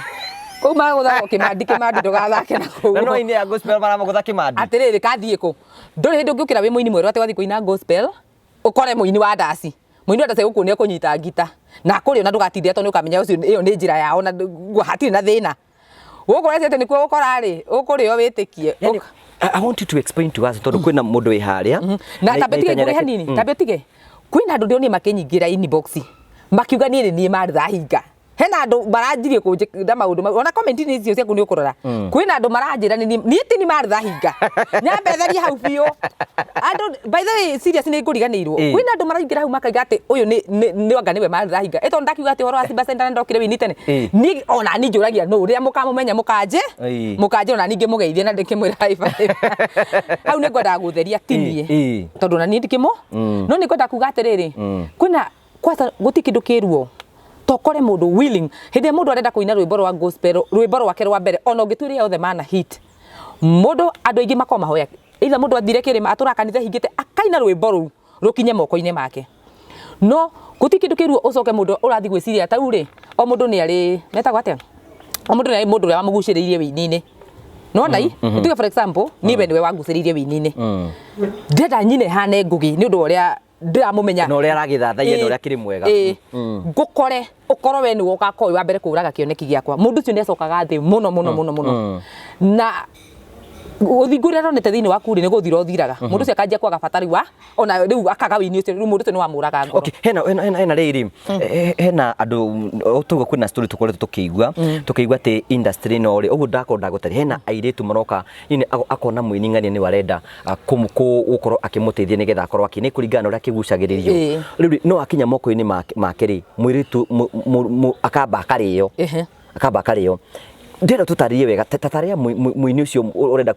kũu magũthagwo kĩmandi ndũgathake na kũu na no ini ya gospel maramagũtha kĩmandi atĩrĩrĩ kathiĩ kũ ndũrĩ hĩndĩ ũngĩũkĩra wĩ mũini mwerũ atĩ wathiĩ kũina gospel ũkore mũini wa ndaci gũkuonia kũnyita ngita na kũrĩo na ndũgatindĩra tondũ nĩũkamenya ũcio ĩyo nĩ njĩra yao na hatirĩ na thĩna gũkũrece atĩ nĩkuo gũkora rĩ ũkũrĩo wĩtĩkie I want you to explain to us tondũ kwĩna mũndũ wĩ harĩa na tabetige ngũrĩ hanini tabetige kwĩna andũ ndĩonire makĩnyingĩra inbox makiuga niĩ marĩrahinga hena andũ maranjirie kũnjĩra maũndũ mau ona comment-inĩ icio ciaku nĩ ũkũrora kwĩna andũ maranjĩra niĩ ti nĩ marĩrahinga nyambe theria hau biũ andũ by the way serious nĩ ngũriganĩirwo kwĩna andũ maraingĩra hau makaiga atĩ ũyũ nĩ anga nĩwe marĩrahinga ĩtondũ ndakiuga atĩ ũhoro wa Simba Center ndokire wĩini tene niĩ ona niĩ njũragia no ũrĩa mũkamũmenya mũkanje ona ningĩ mũgeithie na ndĩkĩmwĩra live hau nĩ ngwendaga gũtheria ti niĩ tondũ na niĩ ndikĩmũ no nĩ ngwenda kuga atĩrĩrĩ kwĩna kwanza gũti kĩndũ kĩruo tokore mũndũ willing hĩndĩ mũndũ arenda kũina rwĩmbo rwa gospel rwĩmbo rwake rwa mbere ona ũngĩtuĩria othe mana hit mũndũ andũ aingĩ makoma mahoya either mũndũ athire kĩrĩma atũra kanitha hingĩte akaina rwĩmbo rũu rũkinye moko-inĩ make no gũti kĩndũ kĩruo ũcoke mũndũ ũrathi gwĩciria tau rĩ o mũndũ nĩ arĩ metagwo atĩa o mũndũ nĩ arĩ mũndũ ũrĩa wamũgucĩrĩirie wĩini-inĩ nona tuge for example niĩ niwe wangucĩrĩirie wĩini-inĩ ndenda nyine hane ngũgĩ nĩ ũndũ ũrĩa ndiramumenya no ũrĩa aragĩthathaia na ũrĩa kĩrĩ mwega ngũkore ũkorwo we nĩwe ũgakorwo wa mbere kũraga kĩoneki gĩakwa mũndũ ũcio nĩ acokaga thĩ mũno na ũthingu ũrĩa aronete thĩinĩ waku rĩ nĩ gũthira ũthiraga mũndũ ũcio akanjia kwaga bata rĩu ona rĩu akaga wĩini ũcio rĩu mũndũ ũcio nĩ wamũraga ngoro hena rĩrĩ hena andũ tũgwo kwĩna story tũkoretwo tũkĩigua atĩ industry no rĩ ũguo ndakorwo ndagũtarĩ hena airĩtu maroka akona mũini ng'ania nĩ warenda gũkorwo akĩmũteithia nĩgetha akorwo akĩnĩ kũringana na ũrĩa akĩgucagĩrĩrio rĩu no akinya moko-inĩ make rĩ mũirĩtu akamba akarĩo ndĩra tũtarĩrie wega tatarĩa mũini ũcio ũrenda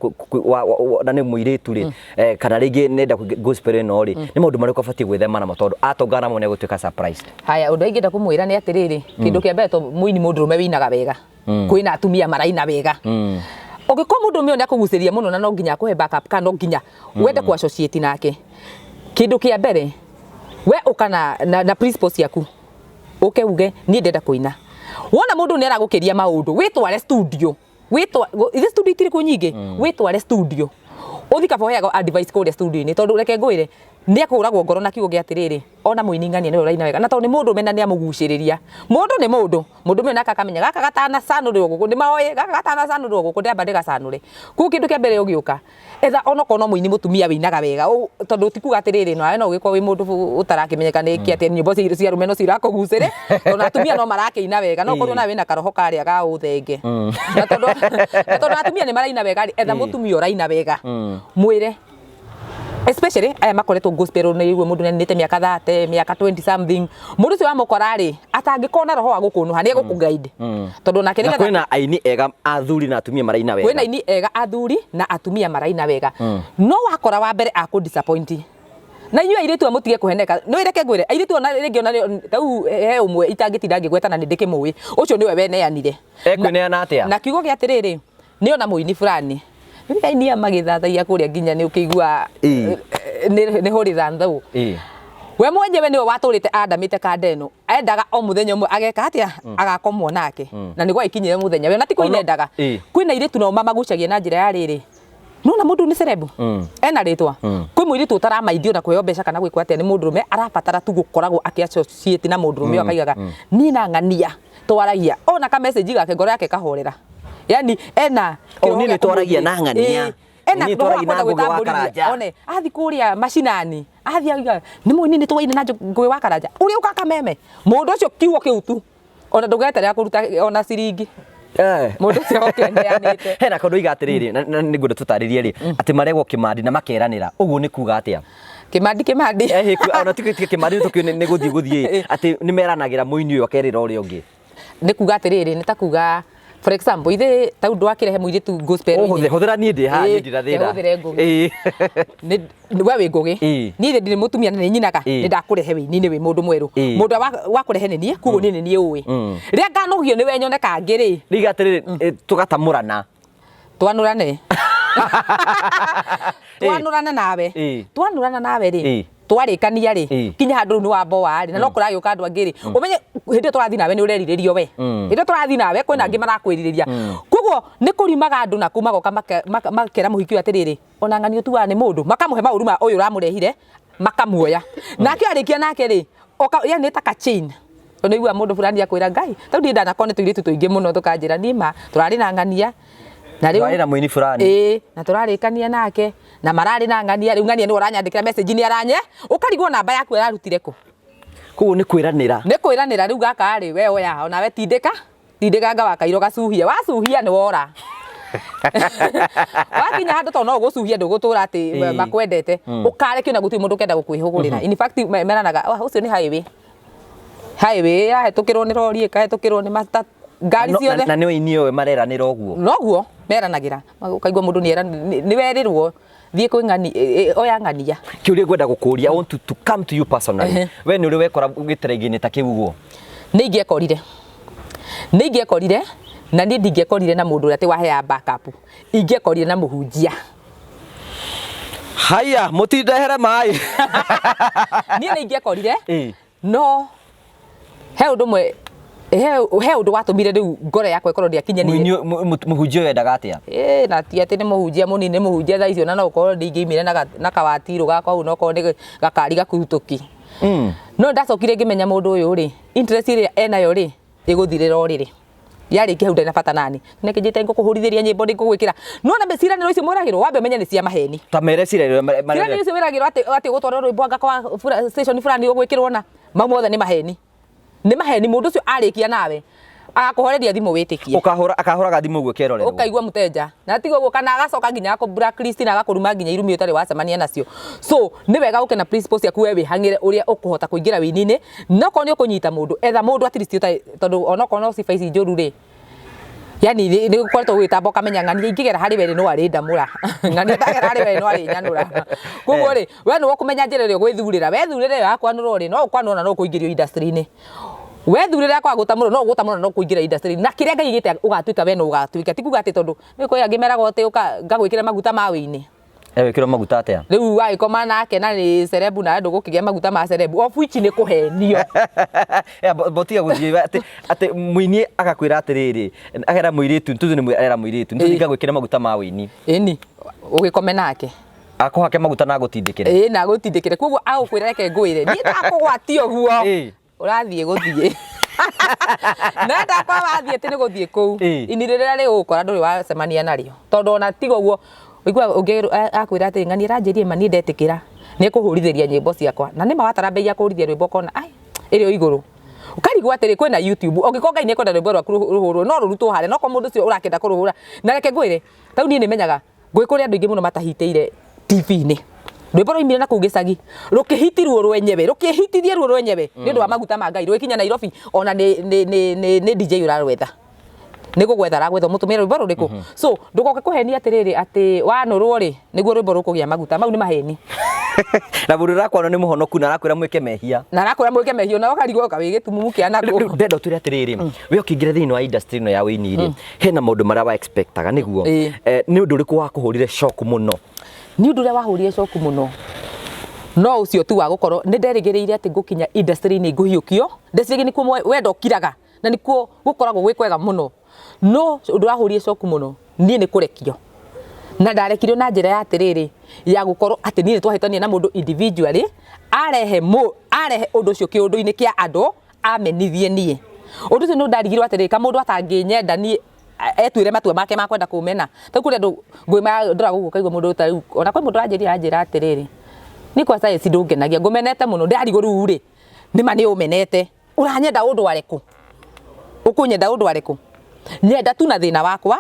na nĩ mũirĩtu rĩ kana rĩngĩ nenda gospel ĩno rĩ nĩ maũndũ marĩkũ abatie gwĩthema namo tondũ atongana mũno gũtuĩka surprise. Haya ũndũ ingĩenda kũmwĩra nĩ atĩrĩrĩ kĩndũ kĩa mbere to mũini mũndũrũme wĩinaga wega kwĩna atumia maraina wega ũngĩkorwo mũndũrũme nĩ akũgucĩria mũno na no nginya akũhe backup kana no nginya wende ku associate nake kĩndũ kĩa mbere we ũkana na principles ciaku ũke uge niĩ ndenda kũina wona mũndũ nĩ aragũkĩria maũndũ wĩtware studio ithe studio itirĩ kũ nyingĩ wĩtware studio ũthika boheaga advice kũrĩa studio-inĩ tondũ reke ngwĩre nĩ akũragwo ngoro na kiugo gĩa atĩrĩrĩ ona mũini ng'ania nĩ ũraina wega na tondũ nĩ mũndũ mena nĩ amũgucĩrĩria mũndũ nĩ mũndũ mũndũ naka akamenya gaka gatana sanũrĩ gũkũ nĩ maoĩ gaka gatana sanũrĩ gũkũ ndamba ndĩgacanũre kũu kĩndũ kĩa mbere ũgĩũka etha ona kono mũini mũtumia wĩinaga wega tondũ tikuga atĩrĩrĩ no ũgĩkorwo wĩ mũndũ ũtarakĩmenyeka nĩ kĩ atĩ nyĩmbo cia rũmeno cirakũgucĩrĩ tondũ atumia no marakĩina wega no korwo nawe wĩna karoho karĩa ga ũthenge na tondũ atumia nĩ maraina wega etha mũtumia ũraina wega mwĩre especially aya makoretwo gospel nĩ igue mũndũ nĩte mĩaka 30 mĩaka 20 something mũndũ ũcio wamũkora rĩ atangĩkona roho wa gũkũnũha nĩ egũkũguide tondũ nake nĩgetha kwĩna aini ega athuri na atumia maraina wega kwĩna aini ega athuri na atumia maraina wega no wakora wa mbere akũ disappoint na inyuĩ airĩtu amũtige kũheneka no ireke ngwĩre airĩtu ona rĩngĩ ona tau he ũmwe itangĩtinda ngĩgweta na nĩ ndĩkĩmũĩ ũcio nĩwe weneanire ekũneana atĩa na kiugo gĩa atĩrĩrĩ nĩ ona mũini fulani Aini magithathaia kũrĩa nginya nĩ ũkĩigua nĩ horitha nthau we mwenyewe nĩwe watũrĩte andamĩte kandeno endaga o mũthenya ũmwe ageka atĩa agakomwo nake na nĩguo ikinyire mũthenya we na tiko inendaga kwĩna airĩtu nao mamagucagia na njĩra ya rĩrĩ nona mũndũ nĩ cerebu ena rĩtwa kwĩ mũirĩtu ũtaramaithio na kwĩyo mbeca kana gwĩkwo atĩa nĩ mũndũrũme arabatara tu gũkoragwo akĩassociate na mũndũrũme akaigaga niĩ na ng'ania twaragia ona ka message gake ngoro yake kahorera yani ena nini twaragia na ng'ania ena twaragia na ngũgĩ wa karanja one athi kũrĩa macinani athi aiga nĩ mũini nĩ twaina na ngũgĩ wa karanja ũrĩa ũkaka meme mũndũ ũcio kiugo kĩu tu ona ndũgeterera kũruta ona ciringi mũndũ ũcio okeneanĩte hena kaũndũ iga atĩrĩrĩ na nĩ ngwenda tũtarĩrie rĩ atĩ maregwo kimandi na makeranĩra ũguo nĩ kuga atĩa kimandi ona tikĩtie kimandi nĩ gũthiĩ atĩ nĩ meranagĩra mũini ũyũ akerĩra ũrĩa ũngĩ nĩ kuga atĩrĩrĩ nĩ ta kuga for example ithe ta undu akirehe muiritu gospel hũthĩra niĩ ndĩ haha niĩ ndirathĩra we wĩ ngũgĩ niĩ ndĩ mũtumia nĩ nyinaga nĩ ndakũrehe wĩini-inĩ wĩ mũndũ mwerũ mũndũ wa kũrehe nĩ niĩ kuguo nĩ niĩ ũĩ rĩrĩa nganogio nĩ we nyone kangĩ rĩ rĩga atĩrĩrĩ tũgatamũrana twanũrane twanũrana nawe rĩ twarĩkania rĩ kinya handũ nĩ wamboa rĩ na no kũragĩũka andũ angĩ rĩ ũmenye hĩndĩ tũrathi nawe nĩ ũrerirĩrio we hĩndĩ tũrathi nawe kwĩna angĩ marakwĩrirĩria koguo nĩ kũrimaga andũ na kũ magoka makera mũhiki ũyũ atĩrĩrĩ ona ng'ani ũtuaga nĩ mũndũ makamũhe maũru ma ũyũ ũramũrehire makamuoya nake arĩkia nake rĩ yani nĩ ta ka chain tondũ igua mũndũ fulani akwĩra ngai tondũ ndiĩ ndanakona tũirĩtu tũingĩ mũno tũkanjĩra niĩ ma tũrarĩ na ng'ania na rĩu na mũini fulani na tũrarĩkania nake na mararĩ na ng'ania rĩu ng'ania nĩ ũranyandĩkĩra message nĩ aranye ũkarigwo namba yaku yarutire kũ koguo nĩ kwĩranĩra rĩu gaka rĩ we oya onawe tindĩka wakairo gacuhie wacuhia nĩ wora wakinya handũ to no gũcuhia ndũgũtũra atĩ makwendete ũkarekio na gũtirĩ mũndũ kenda gũkwĩhũgũrĩra in fact meranaga ũcio nĩ highway yahetũkĩrwo nĩ rori ĩkahetũkĩrwo nĩ master ngari ciothe na nĩ ũini ũyũ mareranĩra ũguo noguo meranagĩra ũkaigua mũndũ nĩ werĩrwo thiĩ kwĩ ng'ani oya ng'ania kĩũria ngwenda gũkũria I want to come to you personally we nĩ ũrĩ wekora gĩtĩra-inĩ ta kĩu ũguo nĩ ingĩekorire na niĩ ndingĩekorire na mũndũ ũrĩa atĩ wahea backup ingĩekorire na mũhunjia haya mũtindehere maĩ niĩ nĩ ingĩekorire no he ũndũ ũmwe he ũndũ watũmire rĩu ngoro yakwa ĩkorwo ndĩakinyanĩire mũhunjia ũyũ endaga atĩa na ti atĩ nĩ mũhunjia mũnini nĩ mũhunjia thaa icio na no ũkorwo ndingĩimire na kawatirũ gakwa hau no korwo nĩ gakari gakurutũki no ndacokire ngĩmenya mũndũ ũyũ rĩ interest ĩrĩa enayo rĩ ĩgũthirĩra o rĩrĩ yarĩkia hau ndĩna bata nani nĩkĩnjĩte ngũkũhũrithĩria nyĩmbo ndĩngũgwĩkĩra no na ciĩranĩro icio mwĩragĩrwo wambe ũmenye nĩ cia maheni ta mere ciĩranĩro icio wĩragĩrwo atĩ ũgũtwarwo rwĩmbo anga kwa station fulani ũgwĩkĩrwo na mau mothe nĩ maheni mũndũ ũcio arĩkia nawe agakũhoreria thimũ wĩtĩkie akahũraga thimũ ũguo kerorerwo ũkaigua mũteja na tiga ũguo kana agacoka nginya blacklist na agakuruma nginya irumi ũtarĩ wacemania nacio so nĩ wega ũke na principles ciaku we wĩhang'ĩre ũrĩa ũkũhota kũingĩra wĩini-inĩ no korwo nĩ ũkũnyita mũndũ etha mũndũ at least tondũ onokorwo no ciba ici njũru rĩ yani ni gukoretwo gwitamba kamenya ng'ani ingigera hari were no ari ndamura ng'ani atagera hari were no ari nyanura koguo ri we no kumenya njira ri gwithurira wethurire yakwa no ri no ukwanona no kuingirio industry-ini wethurire yakwa gutamura no gutamura no kuingira industry na kiria ngaigite ugatuika we no ugatuika tikuga ati tondu ni ko yangimeraga oti ngagwikira maguta mawi-ini wikira maguta atia riu waikoma nake na ni cerebu na ndu gukigia maguta ma cerebu of which ni kuhenio botiga guthie ati muini agakwira atiriri agera muiritu tuzu ni muira muiritu ntuthika gwikira maguta ma wini ini ugikome nake akuhake maguta na gutindikire na gutindikire koguo agukwira reke ngwire ni ndakugwatia guo urathie guthie na ndakwa wathie ati ni guthie kuu ini rira ri ukora nduri wa semania nario tondu ona tigo guo igwa akwira ati ng'ani ranjirie mani ndetikira ni kuhurithiria nyimbo ciakwa na ni mawatara bei ya kuhurithia rwimbo kona ai irio iguru ukarigwa atiri kwina YouTube ongikonga ine kwenda rwimbo rwaku ruhurwo no rurutwo hare no ko mundu cio urakenda kuruhura na reke ngwire tau ni menyaga ngwikuri andu ingi muno matahiteire TV-ini rwimbo rwimire na kuu gicagi rukihitirwo rwenyewe rukihitithie ruo rwenyewe ni ndu wa maguta ma Ngai rwikinya Nairobi ona ni DJ urarwetha niko gwetha ragwetha mutumira rwimbo ruriku so ndugoke kuhenia atiriri ati wanurwo ri niguo rwimbo rukugia maguta mau ni maheni na bundu rakwa ni muhonoku na rakwira mwike mehia na ukarigwo kawi gitumumu kia nako ndendo turi atiriri we ukingira thiini wa industry no ya wini ri hena maundu maria wa expectaga niguo ni undu uriku wa kuhurire shock muno ni undu ria wahurire shock muno no ucio tu wa gukorwo ni nderigiriire ati ngukinya industry-ini nguhiukio ndecirigi ni kuo wendo kiraga na nikuo gukoragwo gwikwega muno no undu wahurire shock muno nie ni kurekio na ndarekirio na njira ya atiriri ya gukorwo ati nie twahitania na mundu individually arehe undu ucio kiundu-ini kia andu amenithie nie undu ucio no ndarigirwo atiriri ka mundu atanginyenda nie etwire matua make makwenda kumena ta kuri andu ngwima ndora guku kaigwa mundu ta riu ona kwa mundu anjira atiriri ni kwa science ndungenagia ngumenete muno ndarigwo riu ri ni mani umenete uranyenda undu ariku ukunyenda undu ariku nyenda tu na thina wakwa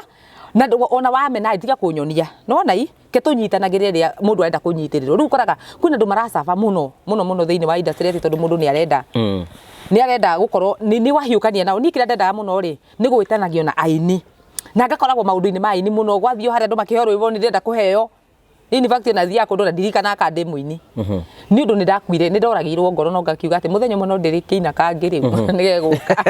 na ona wamena itiga kunyonia no nai ke tunyitanagire ria mundu arenda kunyitirirwo riu koraga kwina ndu maracafa muno thiini wa industry tondu mundu ni arenda gukorwo ni wahiukania nao ni kira ndendaga muno ri ni gwitanagio na Aini na ngakoragwo maundu-ini ma Aini muno gwathio haria andu makiheo rwimbo ni ndenda kuheo in fact na thia kundu ndirikana ka ndi muini ni undu ni ndakwire ni ndoragirwo ngoro no ngakiuga ati muthenya muno ndiri kiina kangi riu nigeguka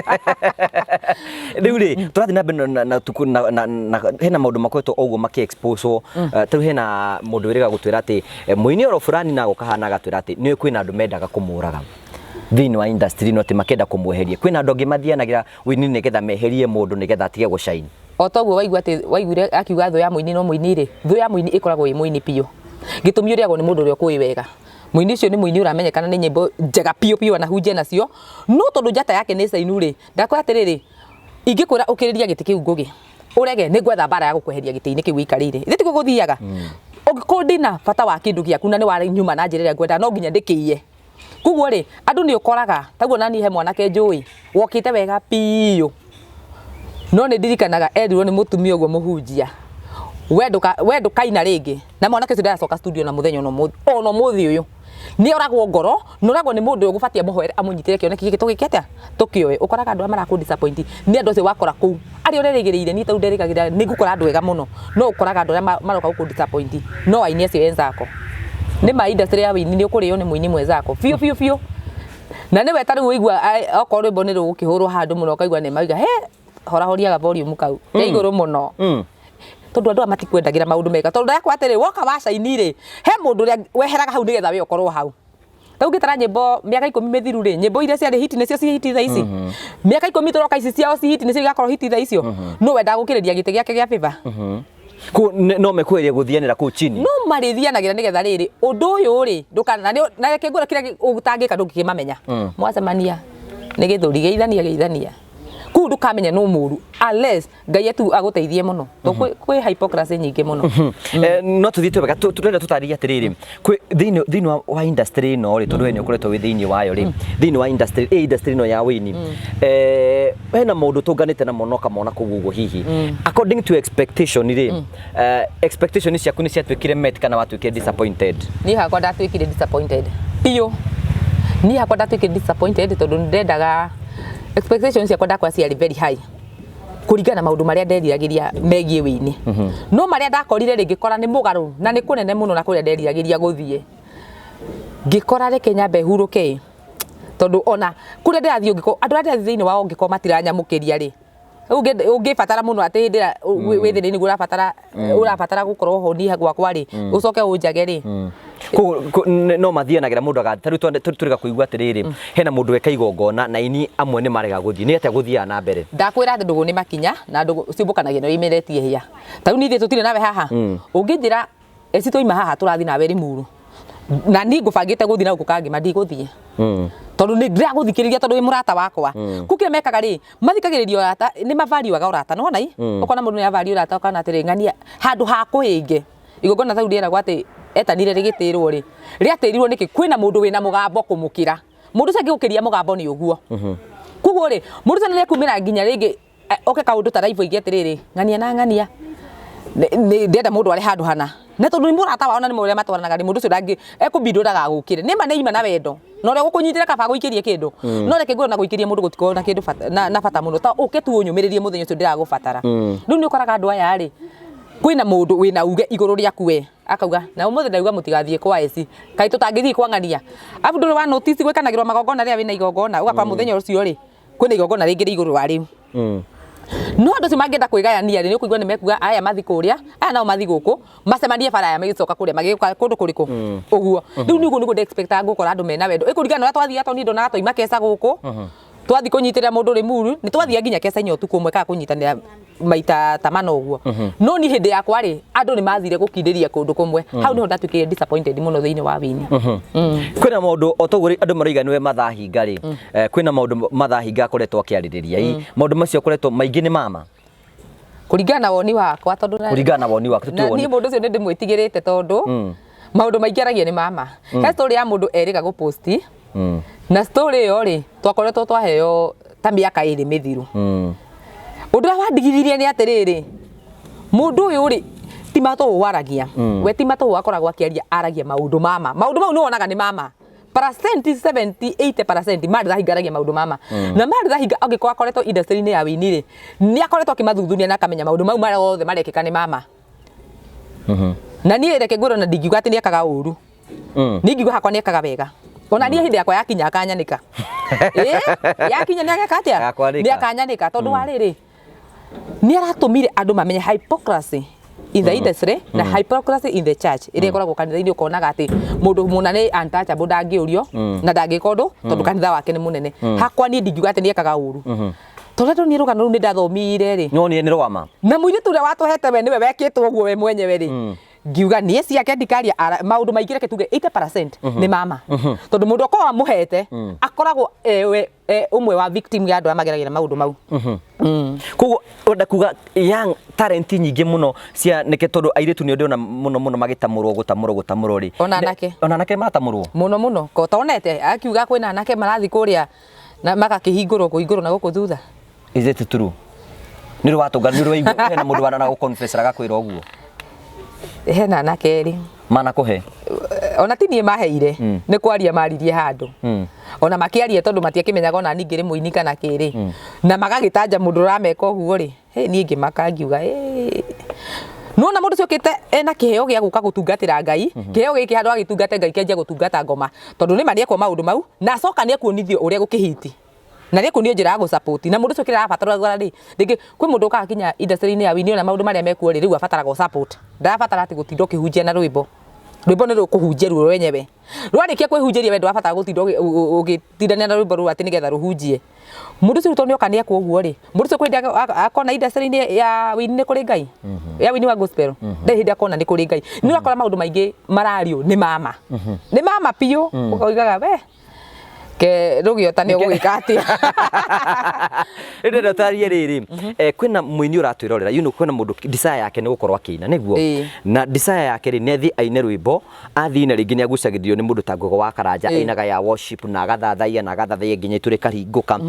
riu ri turathi na beno na hena maundu makoretwo oguo maki expose tau hena mundu wiriga gutwira ati muini oro fulani na gukahana gatwira ati ni kwina andu mendaga kumuraga thiini wa industry no ati makenda kumweheria kwina andu angi mathianagira wini nigetha meherie mundu nigetha atige gushine otoguo waiguire akiuga thu ya muini no muini ri thu ya muini ikoragwo i muini piu gitumi uriagwo ni mundu uri kuwi wega muini ucio ni muini uramenyekana ni nyimbo njega piu anahunjia nacio no tondu njata yake ni cainu ri ndakwira atiriri ingikwira ukiriria giti kiu ngugi urege ni gwetha bara ya gukweheria giti-ini kiu ikarire ithiti guguthiaga ungikundina bata wa kindu giaku na ni wa nyuma na njira ria gwenda no nginya ndikiie kuguo ri andu ni ukoraga taguo nani he mwanake njui wokite wega piu no ni ndirikanaga erirwo ni mutumia uguo muhunjia wendu kaina ringi na mwanake ucio ndacoka studio na muthenya ono muthi uyu ni oragwo ngoro noragwo ni mundu ugubatia muhoere amunyitire kioneki giki tugikiatia tukioe ukoraga andu amara ku disappoint ni andu acio wakora ku ari urerigiriire ni tau nderikagira ni ngukora andu ega muno no ukoraga andu maroka ku disappoint no Aini acio enzako ni ma industry ya wini ni ukurio ni muini mwezako fiu na ni wetaru uigua okorwo rwimbo ni rugukihurwo handu muno kaigua ni maiga he horahoriaga volume kau ya iguru muno tondu andu matikwendagira maundu mega tondu yakwa atiri woka wa Aini ri he mundu ria weheraga hau nigetha we ukorwo hau tau gitara nyimbo miaka 10 mithiru ri nyimbo iria ciari hit nicio ci hit tha ici miaka 10 toroka ici ciao ci hit nicio igakorwo hit tha icio no wenda gukiriria gite giake gia favor ku no mekweria guthianira ku chini no marithianagira nigetha riri undu uyu ri ndukana na reke ngura kira utangika ndungikimamenya mwacemania ni githuri geithania ku ndukamenya no muru unless Ngai etu aguteithie muno to kwi hypocrisy nyingi muno no tuthitwe wega turenda tutariria atiriri kwi thiini wa industry no ri tondu we ni ukuretwo wi thiini wayo ri thiini wa industry no ya wini hena maundu tunganite na mono kamona kugugo hihi according to expectation ri expectation ciaku ni ciatwikire met kana watwikire disappointed ni hakwa ndatwikire disappointed piu ni hakwa ndatwikire disappointed tondu ndendaga expectations yakwa ndakwa ciari very high kuringana maundu maria nderiragiria megie Winnie no maria ndakorire ringikora ni mugaru na ni kunene muno na kuria nderiragiria guthie ngikora reke nyambe huruke tondu ona kuria ndirathie ngiko andu aria thiini wao ngiko matiranyamukiria ri ungibatara muno ati hindira withire ni urabatara gukorwo ho ni gwakwa ri ucoke unjage ri no mathianagira mundu agataru turiga kuigua atiriri hena mundu eka igongona na ini amwe ni marega guthii ni atia guthia na mbere ndakwira ati ndugu ni makinya na ndugu cimbukanagia no imeretie hia taru ni thie tutire nawe haha unginjira eci toima haha turathi nawe rimuru na ni ngubangite guthii na gukangi mandi guthii tondu ni ndira guthikiriria tondu wi murata wakwa kukire mekaga ri mathikagiririo rata ni mavari waga urata no nai ukona mundu ni avari urata ukana atiri ngania handu ha kuhinge igongona tau ndiera gwati etanire rigitirwo ri riatirirwo niki kwina mundu wina mugambo kumukira mundu cengi gukiria mugambo ni uguo kuguo ri mundu cengi kumira nginya ringi oke kaundu ta raivo igiatiriri ngania na ngania ni ndenda mundu ari handu hana na tondu ni murata wa ona ni muria matwaranaga ni mundu cio ndangi ekubinduraga gukire ni maneima na wendo no re gukunyitira kaba guikirie kindu no reke ngoro na guikiria mundu gutiko na kindu na bata muno ta uke tu unyumiririe muthenya cio ndiragubatara riu ni ukoraga andu aya ri kwina mundu wina uge iguru riaku we akauga na umuthi ndauga mutigathie kwa Essy kai tutangithie kwa ngania abu nduru wa notice gwekanagirwo magongona ria wina igongona ugakora muthenya ucio ri kwina igongona ringi iguru wa riu no andu cimangenda kwigayania ri ni kuigua ni mekuga aya mathi kuria aya nao mathi guku macemanie bara ya magicoka kuria magika kundu kuriku uguo riu nigu nigu expect ngukora andu mena wendo ikuringana na twathia to nindo na toima kesa guku twathi kunyitira mundu ri muru ni twathia nginya kesa inyo tuku mwe ka kunyitanira maita tamano uguo no ni hindi yakwa ri andu ni mathire gukindiria kundu kumwe hau niho ndatuikire disappointed muno thiini wa Winnie kwina maundu otoguri andu mariga niwe mathahinga ri kwina maundu mathahinga koretwo akiaririria maundu macio koretwo maingi ni mama kuringana na woni wakwa tondu kuringana na woni wakwa ni mundu ucio ni ndimwitigirite tondu maundu maingi aragia ni mama he story ya mundu eriga gu post na story yo ri twakoretwo twaheo ta miaka iri mithiru undu wandigithirie ni atiriri mundu uyu ri ti mato waragia we ti mato akoragwo akiaria aragia maundu mama maundu mau ni wonaga ni mama percent 70-80% mari thahingaragia maundu mama na mari thahinga angikwa akoretwo industry ni ya Winnie ri ni akoretwo akimathuthunia na akamenya maundu mau mara othe marekeka ni mama na ni reke ngoro na ndingiuga ati ni akaga uru ni ngiuga hakwa ni akaga wega ona ni hindi yakwa yakinya akanyanika yakinya ni agakatia ni akanyanika tondu wa riri ni aratumire andu mamenye hypocrisy in the industry na hypocrisy in the church ire koragwo kanitha-ini ukonaga ati mundu munane untouchable ndangiurio na ndangikondu tondu kanitha wake ni munene hakwa ni ndingiuga ati ni akaga uru tondu ni rugano ru ni ndathomire ri no ni rwama na muiritu uria watuhete we niwe wekitwo uguo we mwenyewe ri ngiuga ni Essy yake ndikaria maundu maingi reke tuge 80% ni mama tondu mundu akwa muhete akoragwo umwe wa victim ya andu amageragira maundu mau kugo onda kuga young talent nyingi muno cia neke tondu airitu ni ndona muno gutamurwo ri ona anake matamurwo muno ko tonete akiuga kwina anake marathi kuria na magakihingurwo kuingurwo na guku thutha is it true ni rwatunga ni rwaigua hena mundu wana guconfess agakwira uguo hena anake ri mana kuhe ona tinie maheire ni kwaria maririe handu ona makiaria tondu matiakimenyaga ona ningi ri muini kana kiri na magagitanja mundu rameka uguo ri ni ingi makangiuga nona mundu ciokite ena kiheo gia guka gutungatira Ngai kiheo giki handu agitungate Ngai kenja gutungata ngoma tondu ni manie kwa maundu mau na acoka ni akuonithio uria gukihiti na rä kå nä njä ra gå support na må ndå å cio kä rabatara rä rä kwä må ndå å kakinya industry-inä ya Winnie ona maå ndå marä a mekuo rä rä u abataraga support ndarabatara atä gå tinda å kä hunjia na rwä mbo nä rå kå hunjia ruo wenyewe rwarä kia kwä hunjä ria we ndwabatara gå tinda å gä tindania na rwä mbo rå atä nä getha rå hunjie må ndå å cio tondå nä oka nä ekwo å guo rä må ndå å cio kwä akona industry-inä ya Winnie nä kå rä Ngai ya Winnie wa gospel ndä hä ndä akona nä kå rä Ngai nä ũrakora maå ndå maingä marario nä mama piå å kaugaga we ke rugio tani ugwika atia ende tarie riri kwina muini uratwirorera kwina mundu desire yake ni gukorwa akiina niguo na desire yake ri nethi aine rwimbo athina ringi ni agucagirio ni mundu ta Ngogo wa Karanja ainaga ya worship na agathathaia nginya iture kahinguka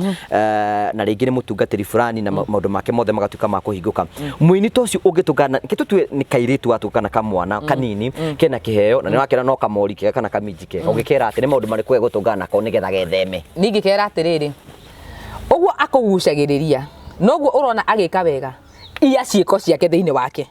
na ringi ni mutungatiri fulani na maundu make mothe magatuka ma kuhinguka muini tocio ungitungana kitutwe ni kairitu atukana kamwana kanini kena kiheo na ni wakira no kamori kega kana kaminjike ungikera ati ni maundu marikwe gutungana ko ni getha theme ningi kera atiriri uguo akugucagiriria noguo urona agika wega iya ciiko ciake thiini wake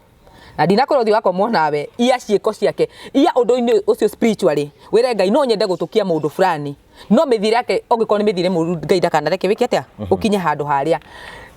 na ndinakorwo thi wako monawe iya ciiko ciake iya undu-ini ucio spiritually wire Ngai no nyende gutukia mundu fulani no mithire yake ongikorwo ni mithire muru Ngai ndakanareke wiki atia ukinye handu haria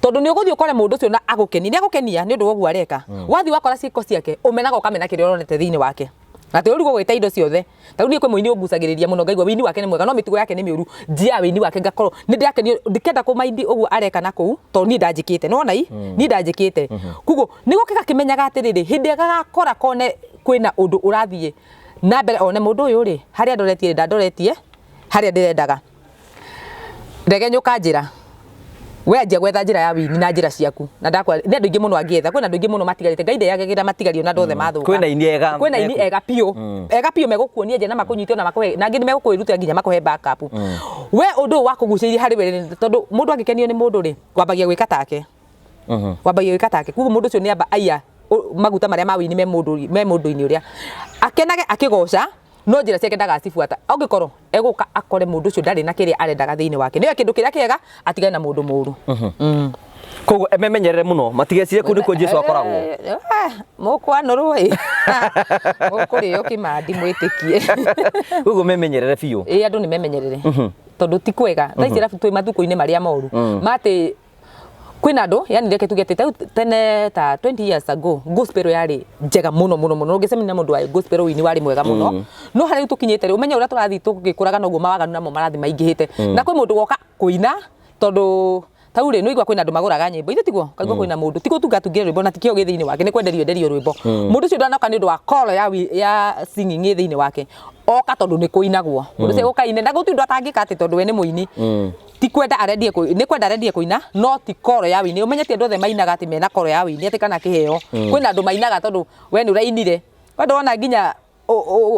tondu ni uguthii ukore mundu ucio na agukeni ni agukenia ni undu woguo areka wathi wakora ciiko ciake umenaga ukamena kiria uronete thiini wake na te uri gwita indo ciothe ta uri kwe muini ungusagiriria muno ngaigwa wini wake ni mwega no mitugo yake ni miuru njia wini wake ngakorwo ni ndakeni ndikenda kumaindi uguo areka na kuu to ni ndanjikite no na ni ndanjikite kugo ni gukika kimenyaga atiriri hindi agakora kone kwina undu urathie na mbere one mundu uyu ri haria ndoretie ndandoretie haria ndirendaga ndege nyuka njira we anjia gwetha njira ya wini na njira ciaku na ndakwa ni andu ingi muno angietha kwina andu ingi muno matigarite Ngai ndeyagira matigario na ndothe mathuka kwina ini ega ega pio megukuonia nje na makunyitio na makuhe na ngi megukwiruta nginya makuhe backup we undu wa kuguciriria hari we tondu mundu angikenio ni mundu ri wambagia gwika take wambagia gwika take kugu mundu ucio ni amba aya maguta maria ma wini me mundu-ini uria akenage akigoca no njira ciake ndagacibuata ongikorwo eguka akore mundu ucio ndari na kiria arendaga thiini wake niwe kindu kiria kiega atigane na mundu muru koguo ememenyerere muno matigecire ku nikuo Jesu akoragwo mukwana rui mukurio kimandi mwitikie koguo memenyerere biu andu ni memenyerere tondu ti kwega thaa ici rabu twi mathuku-ini maria moru mati kwina andu yani reke tugete tene ta 20 years ago gospel yari njega muno ngicemania mundu wa gospel wini wari mwega muno no hari tukinyite ri umenya uria turathi tugikuraga noguo mawaganu namo marathi maingihite na kwi mundu goka kuina tondu taure no igwa kwina andu maguraga nyimbo ithe tiguo kaigwa kwina mundu tiko tungatungire rwimbo na tikio githiini wake ni kwenderio rwimbo mundu cio ndanoka ni undu wa call ya singing githiini wake oka tondu ni kuinagwo mundu cio gukaine na gutindu atangika ati tondu we ni muini ti kwenda arendie ni kwenda arendie kuina no ti call ya wini umenyete andu othe mainaga ati mena call ya wini ati kana kiheo kwina andu mainaga tondu we ni urainire wendo wona nginya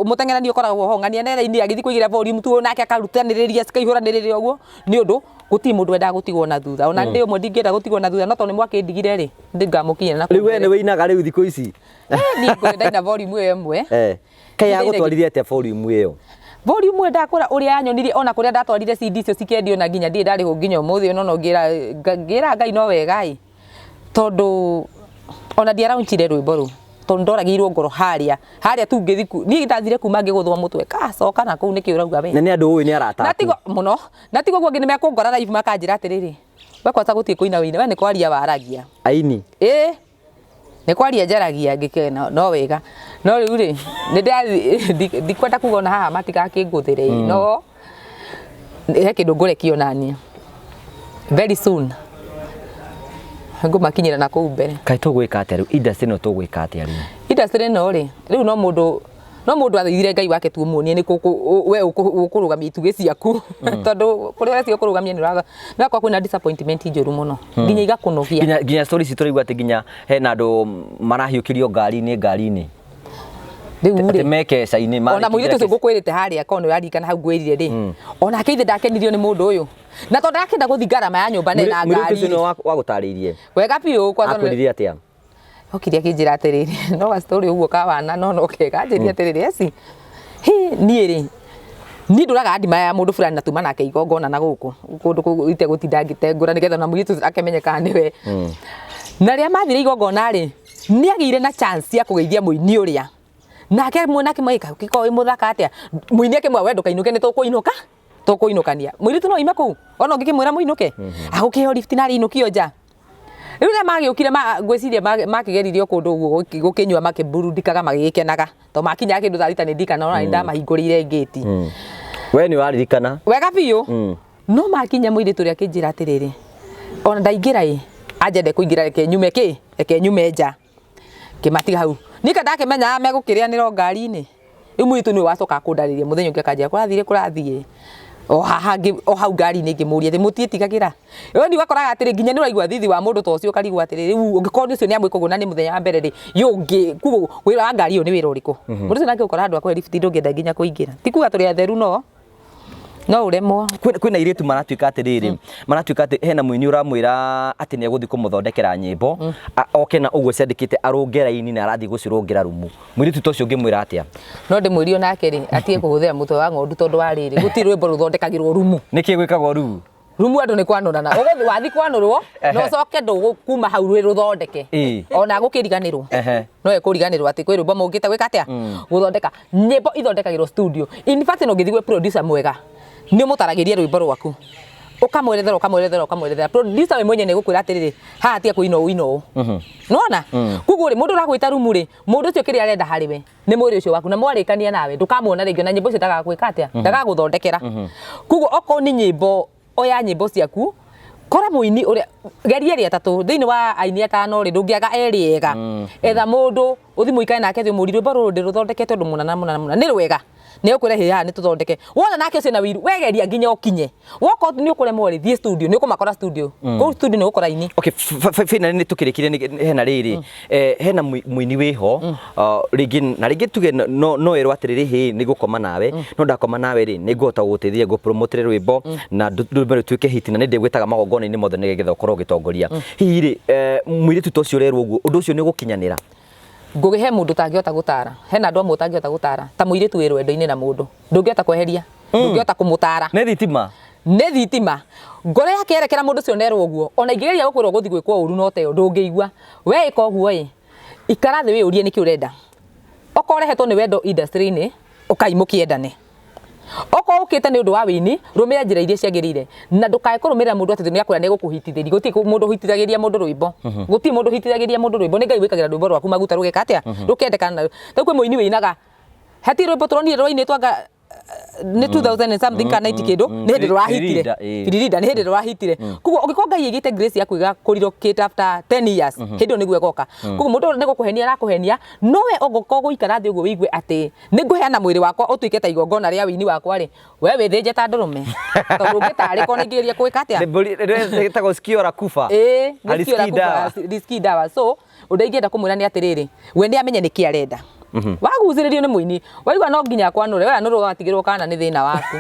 mutengerani ukoragwo hongania nera ini agithi kuigira volume tu nake akarutaniriria cikaihuraniria uguo ni undu guti mundu wenda gutigwo na thutha ona ndi umwe ndingienda gutigwo na thutha no tondu mwakindigire ri ndingamukinya na riu we ni winaga riu thiko ici ni ngwenda ina volume ĩmwe kai ya gutwarithia atia volume iyo volume ndakora uria anyonirie ona kuria ndatwarire CD icio cikendio na nginya ndi ndari ho nginya umuthi no no ngira Ngai no wega tondu ona ndiaraunchire rwimbo ru tondu ndoragirwo ngoro haria tu ngithiku ni ndathire kuma ngiguthwa mutwe coka na kuu niki urauga we na ni andu uyu ni arata natigo muno natigo gwa ngine mekungora live makanjira atiriri we kwata gutie kuina wina we ni kwaria waragia Aini ni kwaria njaragia ngikena no wega no riu ri ni ndikwenda kugona haha matigakingũthire no he kindu ngurekio nani very soon ngumakinyira na kuu mbere kai tugwika atia riu industry no tugwika atia riu industry no ri riu no mundu athithire Ngai wake tu muonie ni we ukurugamia ituge ciaku tondu kuria cio kurugamia ni raga na kwa kwina disappointment njuru muno nginya igakunogia nginya stories turaigua ati nginya hena andu marahiukirio ngari-ini riu meke caini ma ona muitu tu ngukwirite haria kono yarikana hau ngwirire ri ona keithe ndakenirio ni mundu uyu na tondu ndakenda guthi ngarama ya nyumba na ngari muitu no wagutaririe wega piu kwa tondu akwiririe atia okiria kinjira atiriri no ga story uguo kawana no kega njiri atiriri Essy ni ri ni nduraga ndima ya mundu fulani natuma nake igongona na guku kundu ite gutinda ngitengura nigetha na muitu akemenyeka niwe na ria mathire igongona ri ni agire na chance ya kugeithia muini uria nake mwana kimaika kiko imuthaka atia muini ake mwa wendo kainuke ni tukuinukania muiritu no ime ku ona ngikimwira muinuke agukio lift na rinukio nja riu ria magiukire ngwiciria makigeririo kundu guo gukinywa makiburundikaga magikenaga to makinya kindu tharita ni ndikana ona ndamahingurire gate we ni waririkana wega biu no makinya muiritu ria kinjira atiriri ona ndaingira ajende kuingira reke nyume nja kimatiga hau nika ndakimenya megukirianira ngari-ini riu muiritu ni wacoka kundariria muthenya ungi akanjia kurathie o hau ngari-ini ngimuria thi mutietigagira yo ni wakoraga atiri nginya ni uraigua thithi wa mundu tocio karigwa atiri riu ungikorwo ucio ni amwikogwo na ni muthenya wa mbere ri yungi kugo wira wa ngari yo ni wira uriku mundu ucio nake ukora andu akore lift ndungenda nginya kuingira tikuga turi atheru no uremwo kwina iritu maratuika atiriri maratuika ati hena muini uramwira ati ni aguthi kumuthondekera nyimbo oke na uguo ciandikite arunge raini na arathi gucirungira rumu muiritu tocio ngimwira atia no ndimwirio nake ri atie kuhuthira mutwe wa ng'ondu tondu wa riri guti rwimbo ruthondekagirwo rumu niki gwikagwo ru rumu andu ni kwanurana uguthi wathi kwanurwo no coke ndu kuma hau rwi ruthondeke ona gukiriganirwo no ekuriganirwo ati kwi rwimbo mungite gwika atia guthondeka nyimbo ithondekagirwo studio in fact no ngithigwe producer mwega ni mutaragirie rwimbo rwaku ukamwerethera producer we mwenye ne gukwira atiriri ha atia kuino wino nona kuguri mundu uragwita rumu ri mundu ucio kiri arenda hariwe ni mwiri ucio waku na mwarikania nawe ndukamuona ringi na nyimbo icio ndagakwika atia ndagaguthondekera kugu oko ni nyimbo oya nyimbo ciaku kora muini uria geria atatu thiini wa aini atano ri ndungiaga eriega etha mundu uthi muikae nake thio muri rwimbo rundi ruthondekete ndu munana ni rwega ne ukwira hiya ni tuthondeke wona nake ucio na wiru wegeria nginya okinye woko ni ukuremwo ri thie studio ni ukumakora studio ko studio ni ukora ini okay fina ni tukirikire hena riri hena muini wiho ringi tuge no erwa atiriri hi ni gukoma nawe no ndakoma nawe ri ni ngota gutethia go promote rwimbo na rwimbo tuike hit na ni ndigwitaga magongona ni mothe nigetha ukorwo gitongoria hihi ri mwiri tutocio rerwo uguo undu ucio ni gukinyanira ngugihe mundu tangihota gutara hena andu amwe tangihota gutara ta muiritu wi rwendo-ini na mundu ndungihota kweheria ndungihota kumutara ni thitima ngore yake erekera mundu cio nerwo uguo ona ingigeria gukwirwo guthi gwikwo uru no teo ndungigua we ika uguo ikara thi wi urie niki urenda okorehetwo ni wendo industry-ini ukaimukiendane oko ukite ni undu wa wini rumira njira iria ciagirire na ndukae kurumira mundu ati ni akwira ne gukuhitithiri guti mundu hitithagiria mundu rwimbo guti mundu hitithagiria mundu rwimbo ni ngai wikagira rwimbo rwaku maguta rugeka atia rukendekana ta kwi muini winaga hati rwimbo turonire rwaini twanga ni 2000 and something kana itikindo ni hindi rwahitire tirida ni hindi rwahitire kugo ugiko ngai igite grace ya kuiga kurirokite after 10 years hindi ni gwekoka kugo mundu ne gukuhenia arakuhenia nowe ogoko guikara thi uguo wigwe ati ni nguheana mwiri wakwa utuike ta igongona ria wini wakwa ri we withinje ta ndurume tondu ngitari kona ngiria kwika atia gitagwo skiora kufa riski dawa so undaingienda kumwira ni atiriri we ni amenye niki arenda waguziririo ni muini waigwa no nginya kwanure we anuru watigirwo kana ni thina waku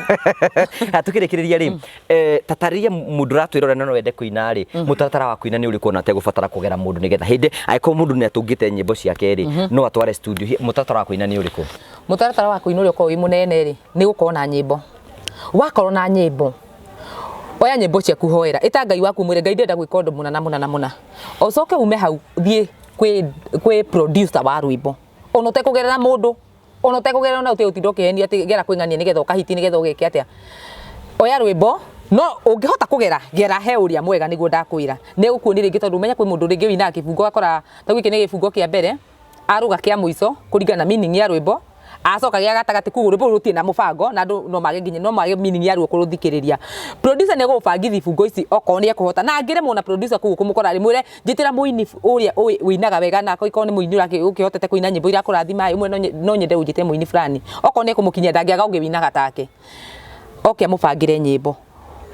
atukirikiriria ri tatariria mundu ratwirora no wende kuina ri mutatara wa kuina ni uri kuona tegubatara kugera mundu nigetha hindi aiko mundu ni atungite nyimbo ciake ri no atware studio mutatara wa kuina ni uri ku mutatara wa kuina uri ko wi munene ri ni gukorwo na nyimbo wakorwo na nyimbo oya nyimbo ciaku hoera ita ngai waku mwire ngai ndenda gwika undu munana ucoke ume hau thie kwi producer wa rwimbo ono tekugerera mundu ono tekugerera na utindo kihenia ati gera kwingania nigetha ukahiti nigetha ugeke atia oya rwimbo no ungihota kugera gera he uria mwega niguo ndakwira ne gukuoni ringi tondu menya kwi mundu ringi wina kifungo akora ta gwiki ni gifungo kia mbere aruga kia muico kuringana meaning ya rwimbo acoka gia gatagati kugu rwimbo rutie na mubango na andu no mage nginya no mage meaning ya ruo kuruthikiriria producer ne gubangithi fungo ici oko ni ekuhota na ngiremwo na producer kugu kumukora ri mwire njitira muini uria winaga wega na ko ikoni muini urake ukihotete kuina nyimbo ira kurathima imwe no nyende unjite muini fulani oko ni kumukinya ndangiaga ungi winaga take oke mubangire nyimbo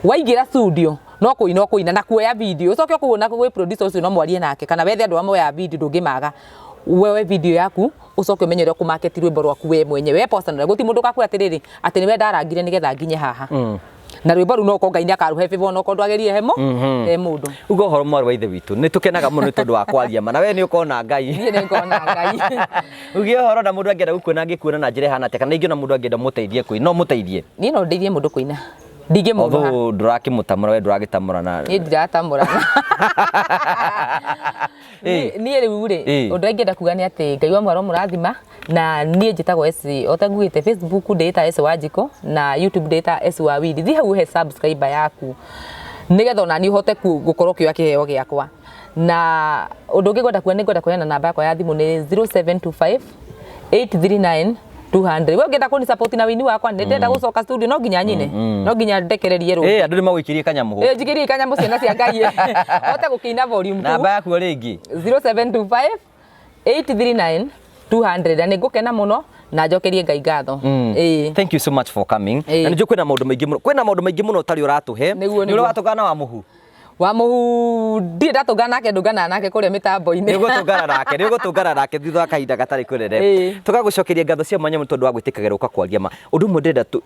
waigira studio no kuina na kuoya video ucoke kuona kugwe producer ucio no mwarie nake kana wethe andu amwe ya video ndungimaga wewe video yaku ucoke umenyere ku market rwimbo rwaku we mwenyewe personal guti mundu gaku atiriri ati niwe ndarangire nigetha nginye haha na rwimbo ru no ko ngai ni akaruhe favor no ko ndwagerie hemo mundu ugo horo mwarwa wa ithe witu ni tukenaga muno tondu wa kwaria mana we ni ukona ngai ni ngona ngai ugi horo na mundu angenda gukuona ngikuona na njire hana te kana ingi na mundu angenda muteithie kuina no muteithie ni no ndeithie mundu kuina ndige mundu although ndurakimutamura we nduragitamura na ni ndiratamura ni riu ri undu angenda kuga ni ati ngai wa mwaro murathima na nie njitagwo Essy otangugite Facebook ndita Essy Wanjiko na YouTube ndita Essy wa Willy thi hau he subscriber yaku nigetha ona ni uhote gukorwo kio kiheo giakwa na undu ngigwenda kuona ngwenda kuona namba yakwa ya thimu ni 0725 839 200 we ngenda kuni support na wini wakwa ndenda gucoka studio no nginya nyine no nginya ndekererie ru andu ni magwikirie kanyamu njikirie kanyamu ciana cia ngai hote gukina volume 2 namba yaku ringi 0725 839 200 ni ngukena muno na njokerie ngai ngatho thank you so much for coming na njo kwina maundu maingi muno kwina maundu maingi muno tari uratuhe ni uri watugana wa muhu ndi ndatungana nake ndungana nake kuria mitambo-ini nigutungana nake thutha wa kahinda gatari kurere tugagucokeria ngatho cia mwanya tondu wa gwitikagira uka kwaria ma undu mwe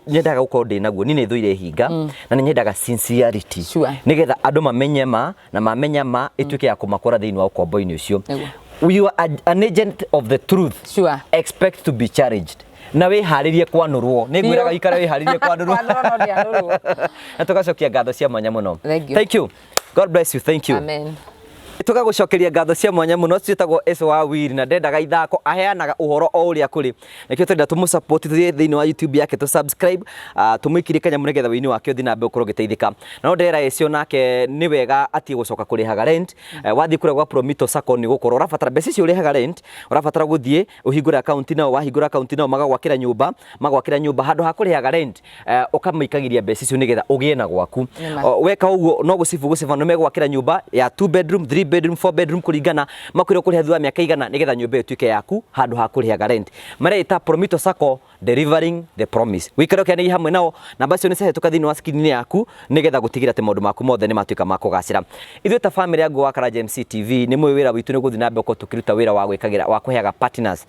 nyendaga gukorwo ndi naguo ni thuire hinga na nyendaga sincerity nigetha andu mamenye ma na mamenya ma ituike ya kumakora thiini wa ukombo-ini ucio. You are an agent of the truth. Expect to be challenged. na wiharirie kwanurwo nigwiraga ikara wiharirie kwanurwo na tugacokia ngatho cia mwanya muno. Thank you. God bless you. Thank you. Amen. Tugagucokeria ngatho cia mwanya muno ciitagwo Essy wa Willy na ndendaga ithako aheanaga uhoro o uria kuri nikio twenda tumusupport thiini wa YouTube yake tu subscribe tumwikire kanyamũ nigetha wini wake uthi na mbe ukorwo giteithika na no ndera Essy onake ni wega ati gucoka kurihaga rent wathi kure gwa Promito Sacco ni gukorwo urabatara mbeca icio urihaga rent urabatara guthie uhingura account nao wahingura account nao magagwakira nyumba handu ha kurihaga rent ukamaikagiria mbeca icio nigetha ugie na gwaku weka uguo no gucifu no megwakira nyumba ya 2 bedroom 3 bedroom 4 bedroom kuringana makwire kuri thutha miaka igana nigetha nyumba ituike yaku handu ha kurihaga rent mareta Promito Sacco delivering the promise wikaro kene hamwe nao namba cio ni cihetũka thiini wa screen yaku nigetha gutigira ati maundu maku mothe ni matuika makugacira ithuĩ ta family yangu wa Karaja MC TV ni mwe wira witu ni guthi na mbe ko tukiruta wira wa gwikagira wa kuheaga partners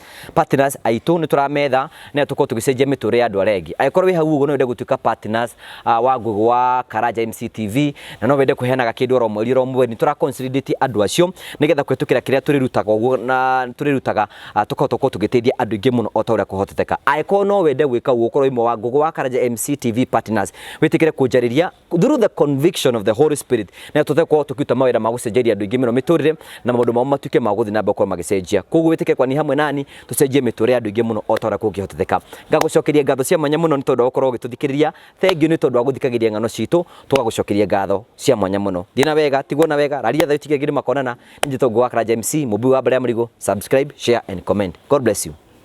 aitu ni turametha na tuko tugicenjia miture ya andu arengi aikorwo wi hau uguo no wende gutuika partners wa ngugu wa Karaja MC TV na no wende kuheanaga kindu ro mweri ni tura consolidate andu acio nigetha kwetukira kiria turirutaga uguo na turirutaga tuko tugiteithia andu ingi muno o ta uria kuhoteteka aikorwo no wende gwika uguo korwo imo wa ngugu wa Karaja MC TV partners witikire kunjariria through the conviction of the Holy Spirit na tutheko tukiuta mawira ma gucenjeria andu ingi muno miturire na maundu mao matuike maguthi na mbeko magicenjia koguo witikire kwani hamwe nani tucenjie miture andu ingi muno o ta uria kungihoteteka ngagucokeria ngatho cia mwanya muno ni tondu wa gukorwo gituthikiriria thank you ni tondu wa guthikagiria ngano citu tugagucokeria ngatho cia mwanya muno thina wega tigwo na wega raria thauti ngiri makonana nje tongo wa Karaja MC mubu wa Mbere Mrigo subscribe share and comment. God bless you.